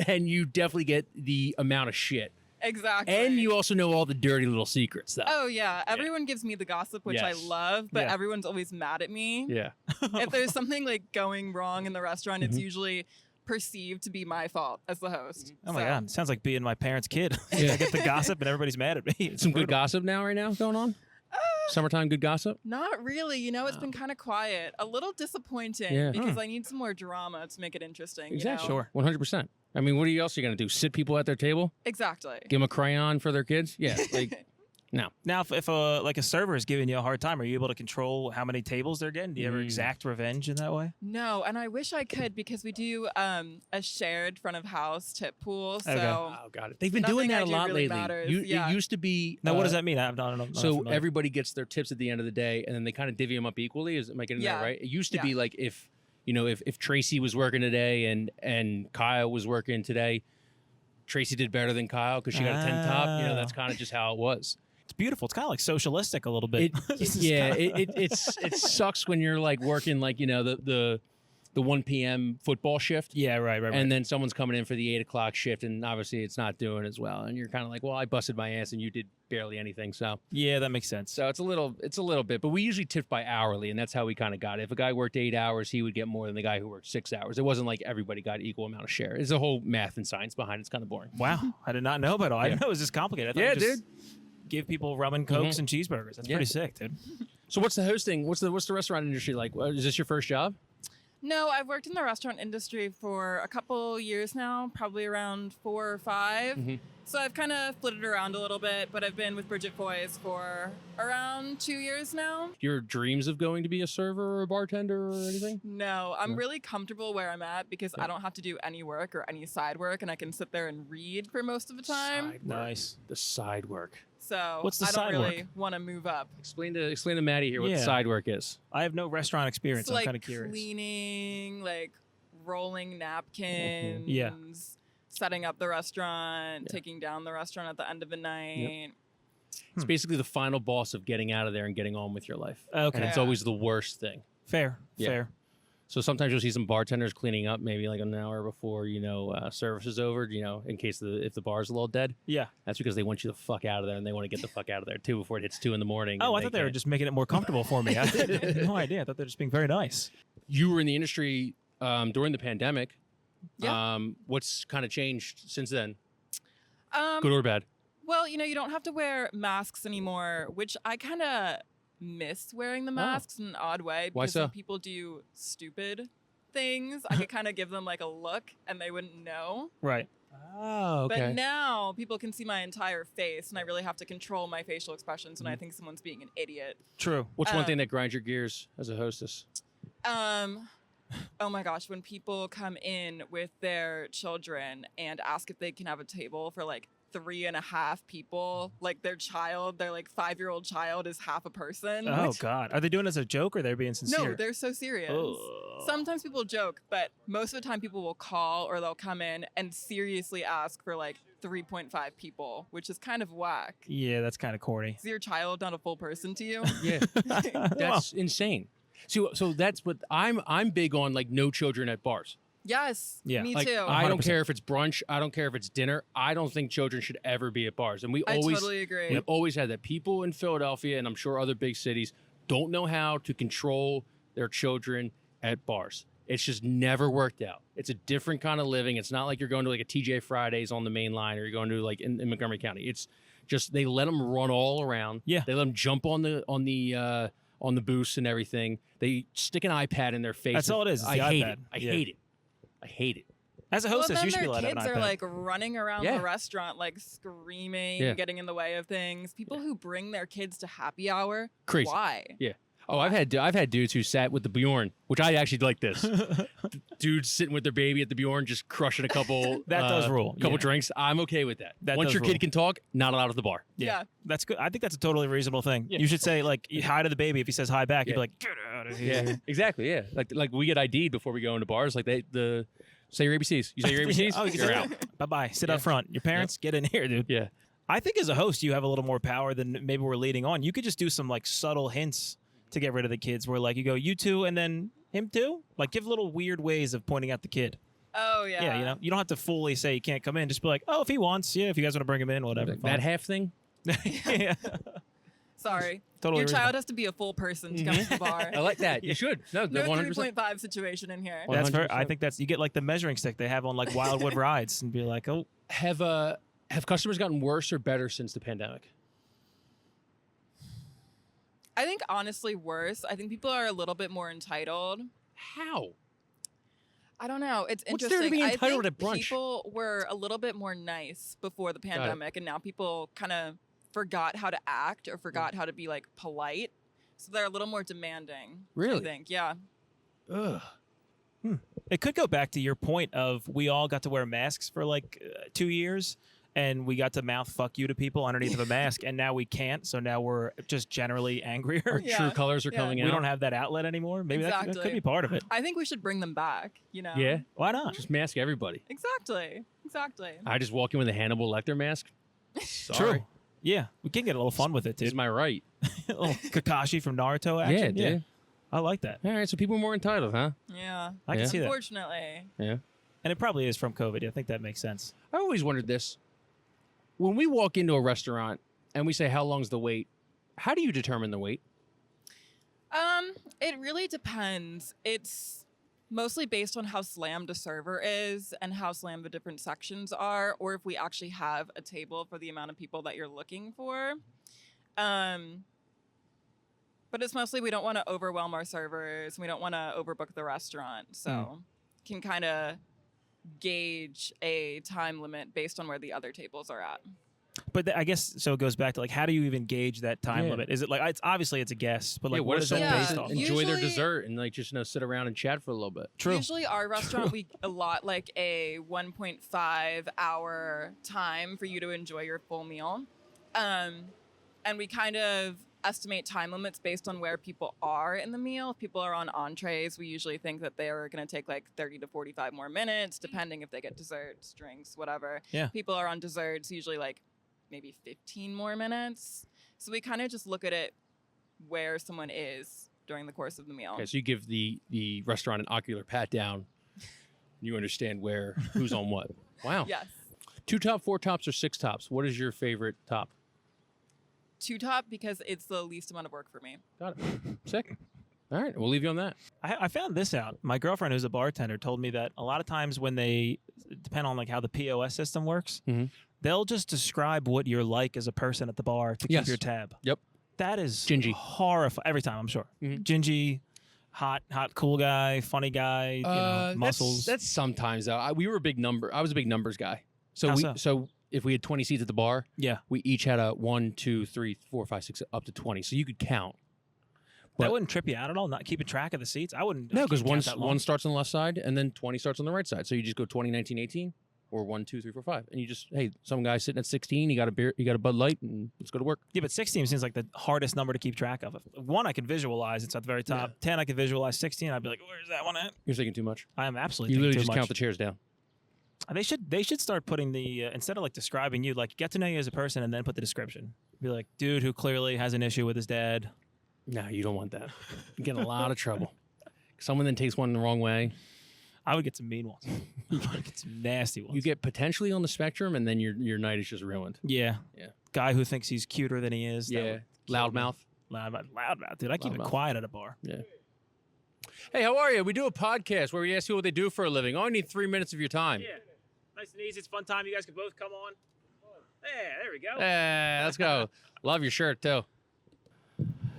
and you definitely get the amount of shit. Exactly. And you also know all the dirty little secrets, though. Oh, yeah. Everyone gives me the gossip, which I love, but everyone's always mad at me. Yeah. If there's something, like, going wrong in the restaurant, it's usually perceived to be my fault as the host. Oh my God. Sounds like being my parents' kid. I get the gossip and everybody's mad at me. It's some good gossip right now going on? Summertime good gossip? Not really. You know, it's been kind of quiet. A little disappointing because I need some more drama to make it interesting. Exactly. You know? Sure. 100%. I mean, what else are you going to do? Sit people at their table? Exactly. Give them a crayon for their kids? Yeah. Like, no. Now, if like a server is giving you a hard time, are you able to control how many tables they're getting? Do you ever exact revenge in that way? No, and I wish I could because we do a shared front of house tip pool. So oh, got it. They've been doing that a lot really lately. It used to be. Now, what does that mean? I don't know. So everybody gets their tips at the end of the day, and then they kind of divvy them up equally. Am I getting that right? It used to be like if Tracy was working today and Kyle was working today, Tracy did better than Kyle because she got a 10 top. You know, that's kind of just how it was. It's beautiful. It's kind of like socialistic a little bit. It sucks when you're like working like the 1 p.m. football shift. Yeah, right. And then someone's coming in for the 8 o'clock shift, and obviously it's not doing as well. And you're kind of like, well, I busted my ass, and you did barely anything. So yeah, that makes sense. So it's a little bit, but we usually tip by hourly, and that's how we kind of got it. If a guy worked 8 hours, he would get more than the guy who worked 6 hours. It wasn't like everybody got equal amount of share. There's a whole math and science behind it. It's kind of boring. Wow, I did not know about it all. I didn't know it was this complicated. I thought dude. Give people rum and cokes and cheeseburgers. That's pretty sick, dude. So what's the hosting? What's the restaurant industry like? Is this your first job? No, I've worked in the restaurant industry for a couple years now, probably around 4 or 5. So I've kind of flitted around a little bit, but I've been with Bridget Foy's for around 2 years now. Your dreams of going to be a server or a bartender or anything? No, I'm really comfortable where I'm at because I don't have to do any work or any side work, and I can sit there and read for most of the time. Nice. The side work. So what's the I side don't really work? Want to move up. Explain to Maddie here what the side work is. I have no restaurant experience. It's I'm like kind of curious. Cleaning, like rolling napkins, setting up the restaurant, taking down the restaurant at the end of the night. It's basically the final boss of getting out of there and getting on with your life. Okay. And it's always the worst thing. Fair. So sometimes you'll see some bartenders cleaning up maybe like an hour before, service is over, in case if the bar's a little dead. Yeah. That's because they want you the fuck out of there, and they want to get the fuck out of there too before it hits 2 a.m. Oh, I thought they were just making it more comfortable for me. I had no idea. I thought they were just being very nice. You were in the industry during the pandemic. Yeah. What's kind of changed since then? Um, Good or bad? Well, you don't have to wear masks anymore, which I kind of miss wearing the masks in an odd way. Why because so? when people do stupid things, I could kind of give them like a look and they wouldn't know. Right. Oh, okay. But now people can see my entire face, and I really have to control my facial expressions when I think someone's being an idiot. True. What's one thing that grinds your gears as a hostess? Oh my gosh, when people come in with their children and ask if they can have a table for like 3.5 people, like their 5-year-old child is half a person. Oh God. Are they doing it as a joke or they're being sincere? No, they're so serious. Sometimes people joke, but most of the time people will call or they'll come in and seriously ask for like 3.5 people, which is kind of whack. Yeah, that's kind of corny. Is your child not a full person to you? Yeah. That's insane. So that's what I'm big on, like no children at bars. Yes, me like, too. I don't care if it's brunch. I don't care if it's dinner. I don't think children should ever be at bars. And I totally agree. We've always had that. People in Philadelphia, and I'm sure other big cities, don't know how to control their children at bars. It's just never worked out. It's a different kind of living. It's not like you're going to like a TJ Fridays on the main line, or you're going to like in Montgomery County. It's just they let them run all around. Yeah, they let them jump on the booths and everything. They stick an iPad in their face. That's all it is. I hate it. I hate it. As a hostess, you should be allowed to have an kids iPad. are like running around the restaurant, like screaming, getting in the way of things. People who bring their kids to happy hour, crazy. Why? Yeah. Oh, I've had dudes who sat with the Bjorn, which I actually like this. Dudes sitting with their baby at the Bjorn, just crushing a couple. That does rule. Couple drinks. I'm okay with that. Once your kid can talk, not allowed at the bar. Yeah. That's good. I think that's a totally reasonable thing. Yeah. You should say like hi to the baby. If he says hi back, you'd be like, get out of here. Yeah, exactly. Yeah, like we get ID'd before we go into bars. Like say your ABCs. You say your ABCs. Oh, you're out. Bye bye. Sit up front. Your parents, get in here, dude. Yeah. I think as a host, you have a little more power than maybe we're leading on. You could just do some like subtle hints to get rid of the kids, where like you go, you two, and then him too. Like give little weird ways of pointing out the kid. Oh yeah. Yeah, you don't have to fully say you can't come in. Just be like, oh, if he wants, if you guys want to bring him in, whatever. That half thing. Yeah. Sorry. Totally Your reasonable. child has to be a full person to come to the bar. I like that. You should. No, No 100%. 3.5 situation in here. That's fair. 100%. I think you get like the measuring stick they have on like Wildwood rides, and be like, oh. Have customers gotten worse or better since the pandemic? I think honestly worse. I think people are a little bit more entitled. How? I don't know. It's What's interesting. there to be entitled I at think brunch? people were a little bit more nice before the pandemic, and now people kind of forgot how to act or forgot how to be like polite. So they're a little more demanding. Really? I think. Yeah. Ugh. It could go back to your point of we all got to wear masks for like 2 years, and we got to mouth "fuck you" to people underneath of a mask, and now we can't. So now we're just generally angrier. Our true colors are coming out. We don't have that outlet anymore. Maybe that could be part of it. I think we should bring them back. Yeah. Why not? Just mask everybody. Exactly. I just walk in with a Hannibal Lecter mask. Sorry. True. Yeah, we can get a little fun with it, dude. Is my right? A little Kakashi from Naruto action. Yeah, dude. I like that. All right, so people are more entitled, huh? Yeah. I can see that. Unfortunately. Yeah. And it probably is from COVID. I think that makes sense. I always wondered this. When we walk into a restaurant and we say, how long's the wait? How do you determine the wait? It really depends. It's mostly based on how slammed a server is and how slammed the different sections are, or if we actually have a table for the amount of people that you're looking for. But it's mostly we don't want to overwhelm our servers. We don't want to overbook the restaurant. So can kind of gauge a time limit based on where the other tables are at. But I guess so. It goes back to like, how do you even gauge that time limit? Is it like it's obviously it's a guess, but like what is that based off? Enjoy their dessert and like just sit around and chat for a little bit. True. Usually our restaurant we allot like a 1.5 hour time for you to enjoy your full meal, and we kind of estimate time limits based on where people are in the meal. If people are on entrees, we usually think that they're going to take like 30 to 45 more minutes, depending if they get desserts, drinks, whatever. Yeah. People are on desserts, usually like maybe 15 more minutes. So we kind of just look at it where someone is during the course of the meal. Okay, so you give the restaurant an ocular pat down. You understand who's on what. Wow. Yes. 2 top, 4 tops, or 6 tops? What is your favorite top? 2 top because it's the least amount of work for me. Got it. Sick. All right, we'll leave you on that. I found this out. My girlfriend, who's a bartender, told me that a lot of times when they depend on like how the POS system works, they'll just describe what you're like as a person at the bar to keep your tab. Yep. That is gingy. Horrifying every time. I'm sure. Gingy, hot, cool guy, funny guy. Muscles. That's sometimes though. I was a big numbers guy. So if we had 20 seats at the bar, we each had a 1, 2, 3, 4, 5, 6, up to 20. So you could count. But that wouldn't trip you out at all, not keeping track of the seats? I wouldn't. No, because one starts on the left side and then 20 starts on the right side. So you just go 20, 19, 18, or 1, 2, 3, 4, 5. And you just, hey, some guy sitting at 16, you got a beer, you got a Bud Light, and let's go to work. Yeah, but 16 seems like the hardest number to keep track of. 1 I can visualize, it's at the very top. 10 I can visualize. 16 I'd be like, where's that one at? You're thinking too much. I am absolutely You thinking literally too just much. count the chairs down. They should start putting the instead of like describing you, like get to know you as a person and then put the description. Be like, dude who clearly has an issue with his dad. No, you don't want that. You get in a lot of trouble. Someone then takes one the wrong way. I would get some mean ones. I would get some nasty ones. You get potentially on the spectrum, and then your night is just ruined. Yeah. Guy who thinks he's cuter than he is. Yeah. Loudmouth. Loudmouth, dude. I keep it quiet at a bar. Yeah. Hey, how are you? We do a podcast where we ask people what they do for a living. I only need 3 minutes of your time. Yeah. Nice and easy. It's a fun time. You guys can both come on. Yeah, there we go. Hey, let's go. Love your shirt, too.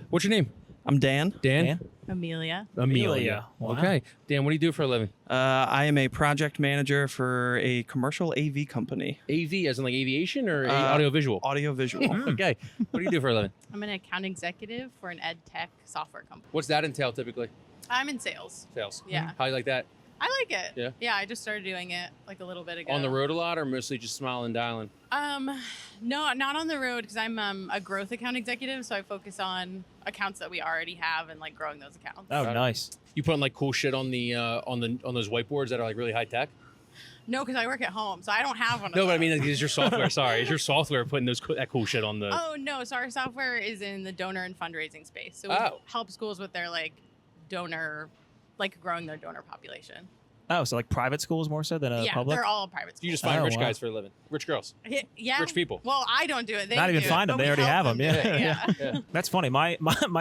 What's your name? I'm Dan. Dan? Amelia. Wow. Okay. Dan, what do you do for a living? I am a project manager for a commercial AV company. AV, as in like aviation or audiovisual? Audiovisual. Okay. What do you do for a living? I'm an account executive for an ed tech software company. What's that entail typically? I'm in sales. Sales. Yeah. How do you like that? I like it. Yeah? Yeah, I just started doing it like a little bit ago. On the road a lot or mostly just smiling, dialing? No, not on the road because I'm a growth account executive, so I focus on accounts that we already have and like growing those accounts. Oh, nice. You putting like cool shit on the on those whiteboards that are like really high tech? No, because I work at home, so I don't have one. No, but I mean, is your software? Sorry, is your software putting that cool shit on the? Oh no, so our software is in the donor and fundraising space, so we help schools with their like donor, like growing their donor population. Oh, so like private schools more so than a public? Yeah, they're all private schools. You just find rich guys for a living. Rich girls. Yeah. Rich people. Well, I don't do it. They Not even do find it, them. but They we already have help them. Yeah. Yeah. That's funny. My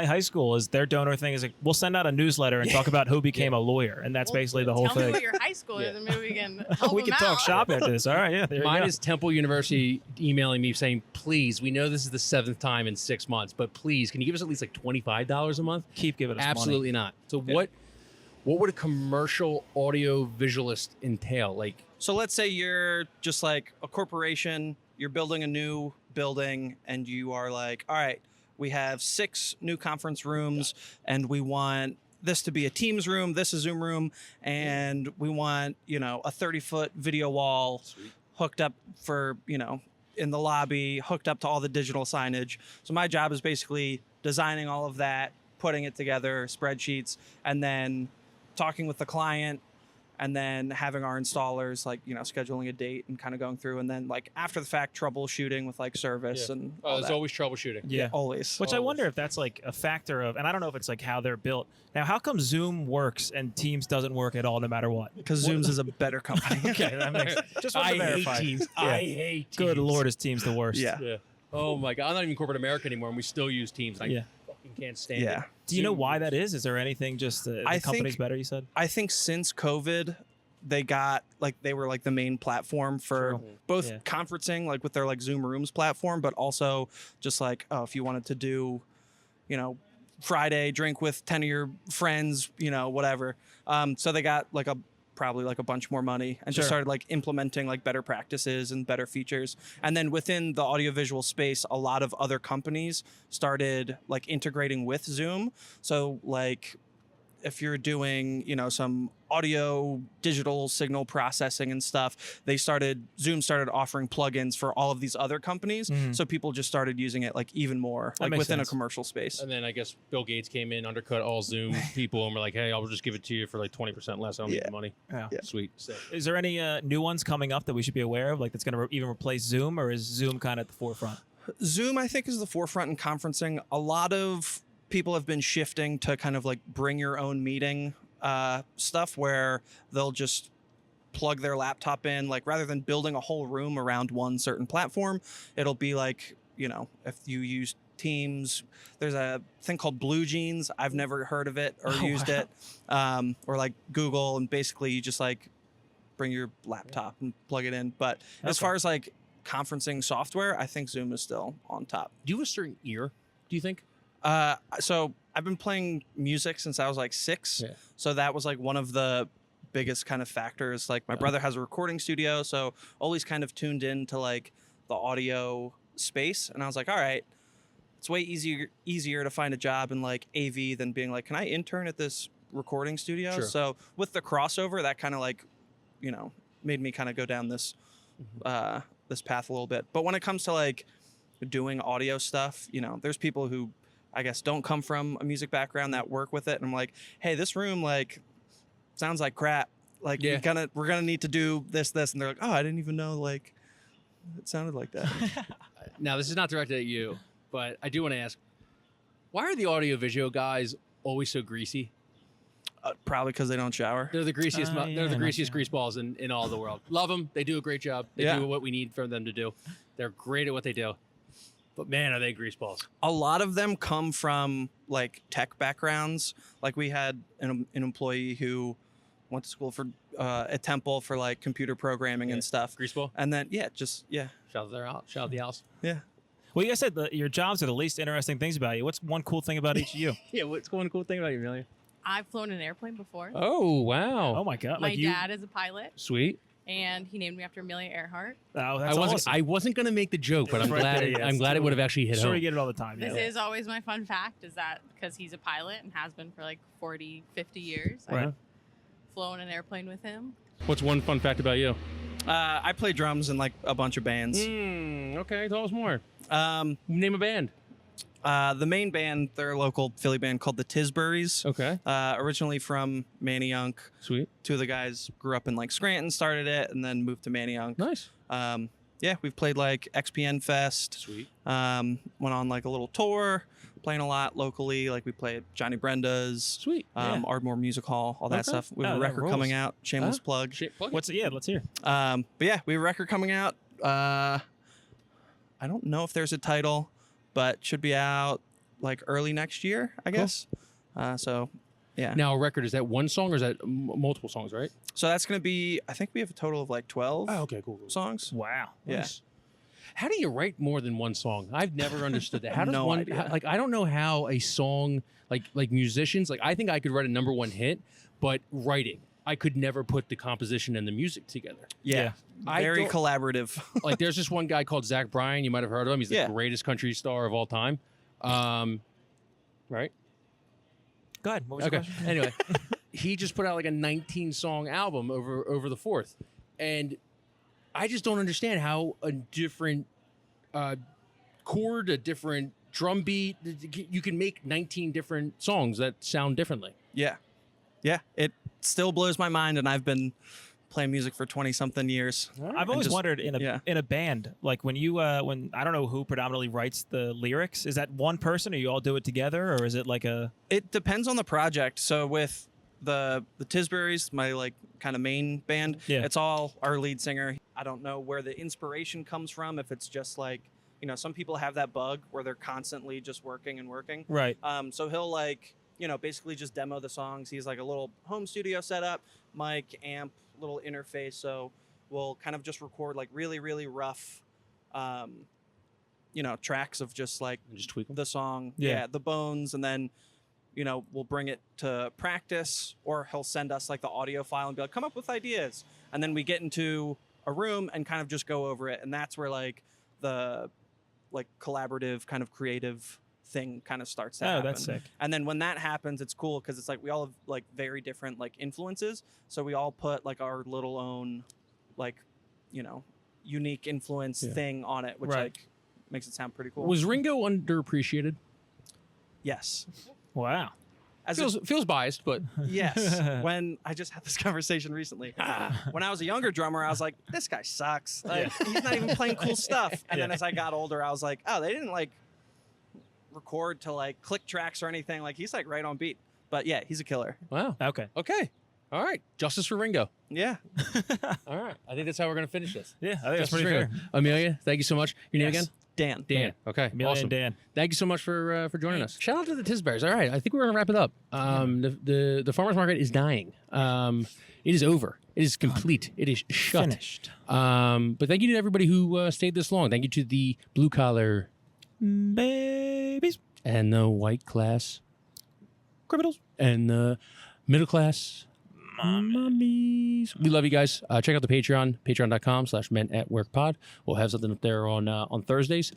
high school is their donor thing is like, we'll send out a newsletter and talk about who became a lawyer. And that's basically the whole Tell thing. me what your high school is and maybe we can help We them can talk out. shop after this. All right. Yeah. There Mine you go. is Temple University emailing me saying, please, we know this is the 7th time in 6 months, but please, can you give us at least like $25 a month? Keep giving us Absolutely not. So what would a commercial audio visualist entail? Like, So let's say you're just like a corporation, you're building a new building, and you are like, all right, we have 6 new conference rooms, and we want this to be a Teams room, this a Zoom room, and we want, a 30-foot video wall hooked up for, in the lobby, hooked up to all the digital signage. So my job is basically designing all of that, putting it together, spreadsheets, and then talking with the client, and then having our installers scheduling a date and kind of going through, and then like after the fact troubleshooting with like service and all there's that. always troubleshooting. Yeah. Always. Which I wonder if that's like a factor of, and I don't know if it's like how they're built. Now, how come Zoom works and Teams doesn't work at all no matter what? Because Zoom's is a better company. Okay, that makes just want to verify. Hate Teams. Yeah. I hate Teams. Good Lord, is Teams the worst? Yeah. Oh my God. I'm not even corporate America anymore, and we still use Teams. I fucking can't stand it. Do you know why that is? Is there anything just the company's better, you said? I think since COVID, they were like the main platform for both conferencing, like with their like Zoom Rooms platform, but also just like, if you wanted to do, Friday drink with 10 of your friends, whatever. So they got like probably like a bunch more money and just started like implementing like better practices and better features. And then within the audiovisual space, a lot of other companies started like integrating with Zoom. So like if you're doing, some audio digital signal processing and stuff, Zoom started offering plugins for all of these other companies. So people just started using it like even more like within a commercial space. And then I guess Bill Gates came in, undercut all Zoom people, and we're like, hey, I'll just give it to you for like 20% less. I don't need the money. Yeah. Sweet. So, is there any new ones coming up that we should be aware of, like that's going to even replace Zoom, or is Zoom kind of at the forefront? Zoom, I think, is the forefront in conferencing. A lot of people have been shifting to kind of like bring your own meeting stuff where they'll just plug their laptop in, like rather than building a whole room around one certain platform, it'll be like, if you use Teams, there's a thing called Blue Jeans. I've never heard of it or used it. Or like Google, and basically you just like bring your laptop and plug it in. But as far as like conferencing software, I think Zoom is still on top. do you have a certain ear, do you think? So I've been playing music since I was like 6. Yeah. So that was like one of the biggest kind of factors. Like my brother has a recording studio, so always kind of tuned in to like the audio space. And I was like, all right, it's way easier to find a job in like AV than being like, can I intern at this recording studio? Sure. So with the crossover, that kind of like, made me kind of go down this, this path a little bit. But when it comes to like doing audio stuff, there's people who I guess don't come from a music background that work with it, and I'm like, hey, this room like sounds like crap. Like we're gonna need to do this, and they're like, oh, I didn't even know like it sounded like that. Now, this is not directed at you, but I do want to ask, why are the audio-visual guys always so greasy? Probably because they don't shower. They're the greasiest. They're the greasiest grease balls in all the world. Love them. They do a great job. They do what we need for them to do. They're great at what they do. But man, are they greaseballs. A lot of them come from like tech backgrounds. Like we had an employee who went to school for at Temple for like computer programming and stuff. Greaseball? And then, Shout out the house. Yeah. Well, you guys said that your jobs are the least interesting things about you. What's one cool thing about each of you? Yeah, what's one cool thing about you, Amelia? I've flown an airplane before. Oh, wow. Oh, my God. My dad is a pilot, Sweet. and he named me after Amelia Earhart. Oh, that's awesome. I wasn't going to make the joke, but I'm glad it would have actually hit home. Sure, we get it all the time. This is always my fun fact, is that because he's a pilot and has been for like 40, 50 years. Right. I've flown an airplane with him. What's one fun fact about you? I play drums in like a bunch of bands. Okay, tell us more. Name a band. The main band, they're a local Philly band called the Tisburys. Okay. Originally from Manayunk. Sweet. Two of the guys grew up in like Scranton, started it, and then moved to Manayunk. Nice. Yeah, we've played like XPN Fest. Sweet. Went on like a little tour, playing a lot locally. Like we played Johnny Brenda's. Sweet. Ardmore Music Hall, all that stuff. We have a record coming out. Shameless plug. What's it? Yeah, let's hear. But yeah, we have a record coming out. I don't know if there's a title, but should be out like early next year, I guess. So, yeah. Now, a record, is that one song or is that multiple songs, right? So that's going to be, I think we have a total of like 12 okay, cool. songs. Wow. Yeah. Nice. How do you write more than one song? I've never understood that. How does No one idea. like I don't know how a song like musicians, like I think I could write a number one hit, but writing, I could never put the composition and the music together. Yeah. Very collaborative. Like there's this one guy called Zach Bryan, you might have heard of him. He's the greatest country star of all time. Right? Go ahead. What was your question? Anyway, he just put out like a 19-song album over the 4th. And I just don't understand how a different chord, a different drum beat, you can make 19 different songs that sound differently. Yeah. Yeah. It still blows my mind, and I've been playing music for 20-something years. I've always wondered in a band, like when you when I don't know who predominantly writes the lyrics, is that one person or you all do it together, or is it like a? It depends on the project. So with the Tisburys, my like kind of main band, it's all our lead singer. I don't know where the inspiration comes from. If it's just like, you know, some people have that bug where they're constantly just working and working. Right. So he'll like, you know, basically just demo the songs. He's like a little home studio setup, mic, amp, little interface. So we'll kind of just record like really, really rough, you know, tracks of just like just tweak them. The song, the bones, and then, you know, we'll bring it to practice, or he'll send us like the audio file and be like, come up with ideas, and then we get into a room and kind of just go over it, and that's where like the like collaborative kind of creative thing kind of starts to happen. That's sick. And then when that happens, it's cool because it's like we all have like very different like influences, so we all put like our little own like, you know, unique influence thing on it, which like makes it sound pretty cool. Was Ringo underappreciated? Yes. Wow. Feels biased, but yes. When I just had this conversation recently, when I was a younger drummer, I was like, this guy sucks. Like, he's not even playing cool stuff. And then as I got older, I was like, oh, they didn't like record to like click tracks or anything. Like, he's like right on beat. But yeah, he's a killer. Wow. Okay. All right. Justice for Ringo. Yeah. All right. I think that's how we're going to finish this. Yeah, I think that's pretty fair. Amelia, thank you so much. Your name again? Dan. Okay. Amelia awesome. and Dan. Thank you so much for joining us. Shout out to the Tisburys. All right. I think we're going to wrap it up. The farmers market is dying. It is over. It is complete. It is shut. Finished. But thank you to everybody who stayed this long. Thank you to the blue collar babies and the white class criminals and the middle class mommies. We love you guys. Check out the Patreon, patreon.com/menatworkpod. We'll have something up there on Thursdays.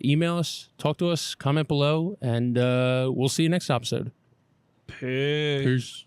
Email us, talk to us, comment below, and we'll see you next episode. Peace.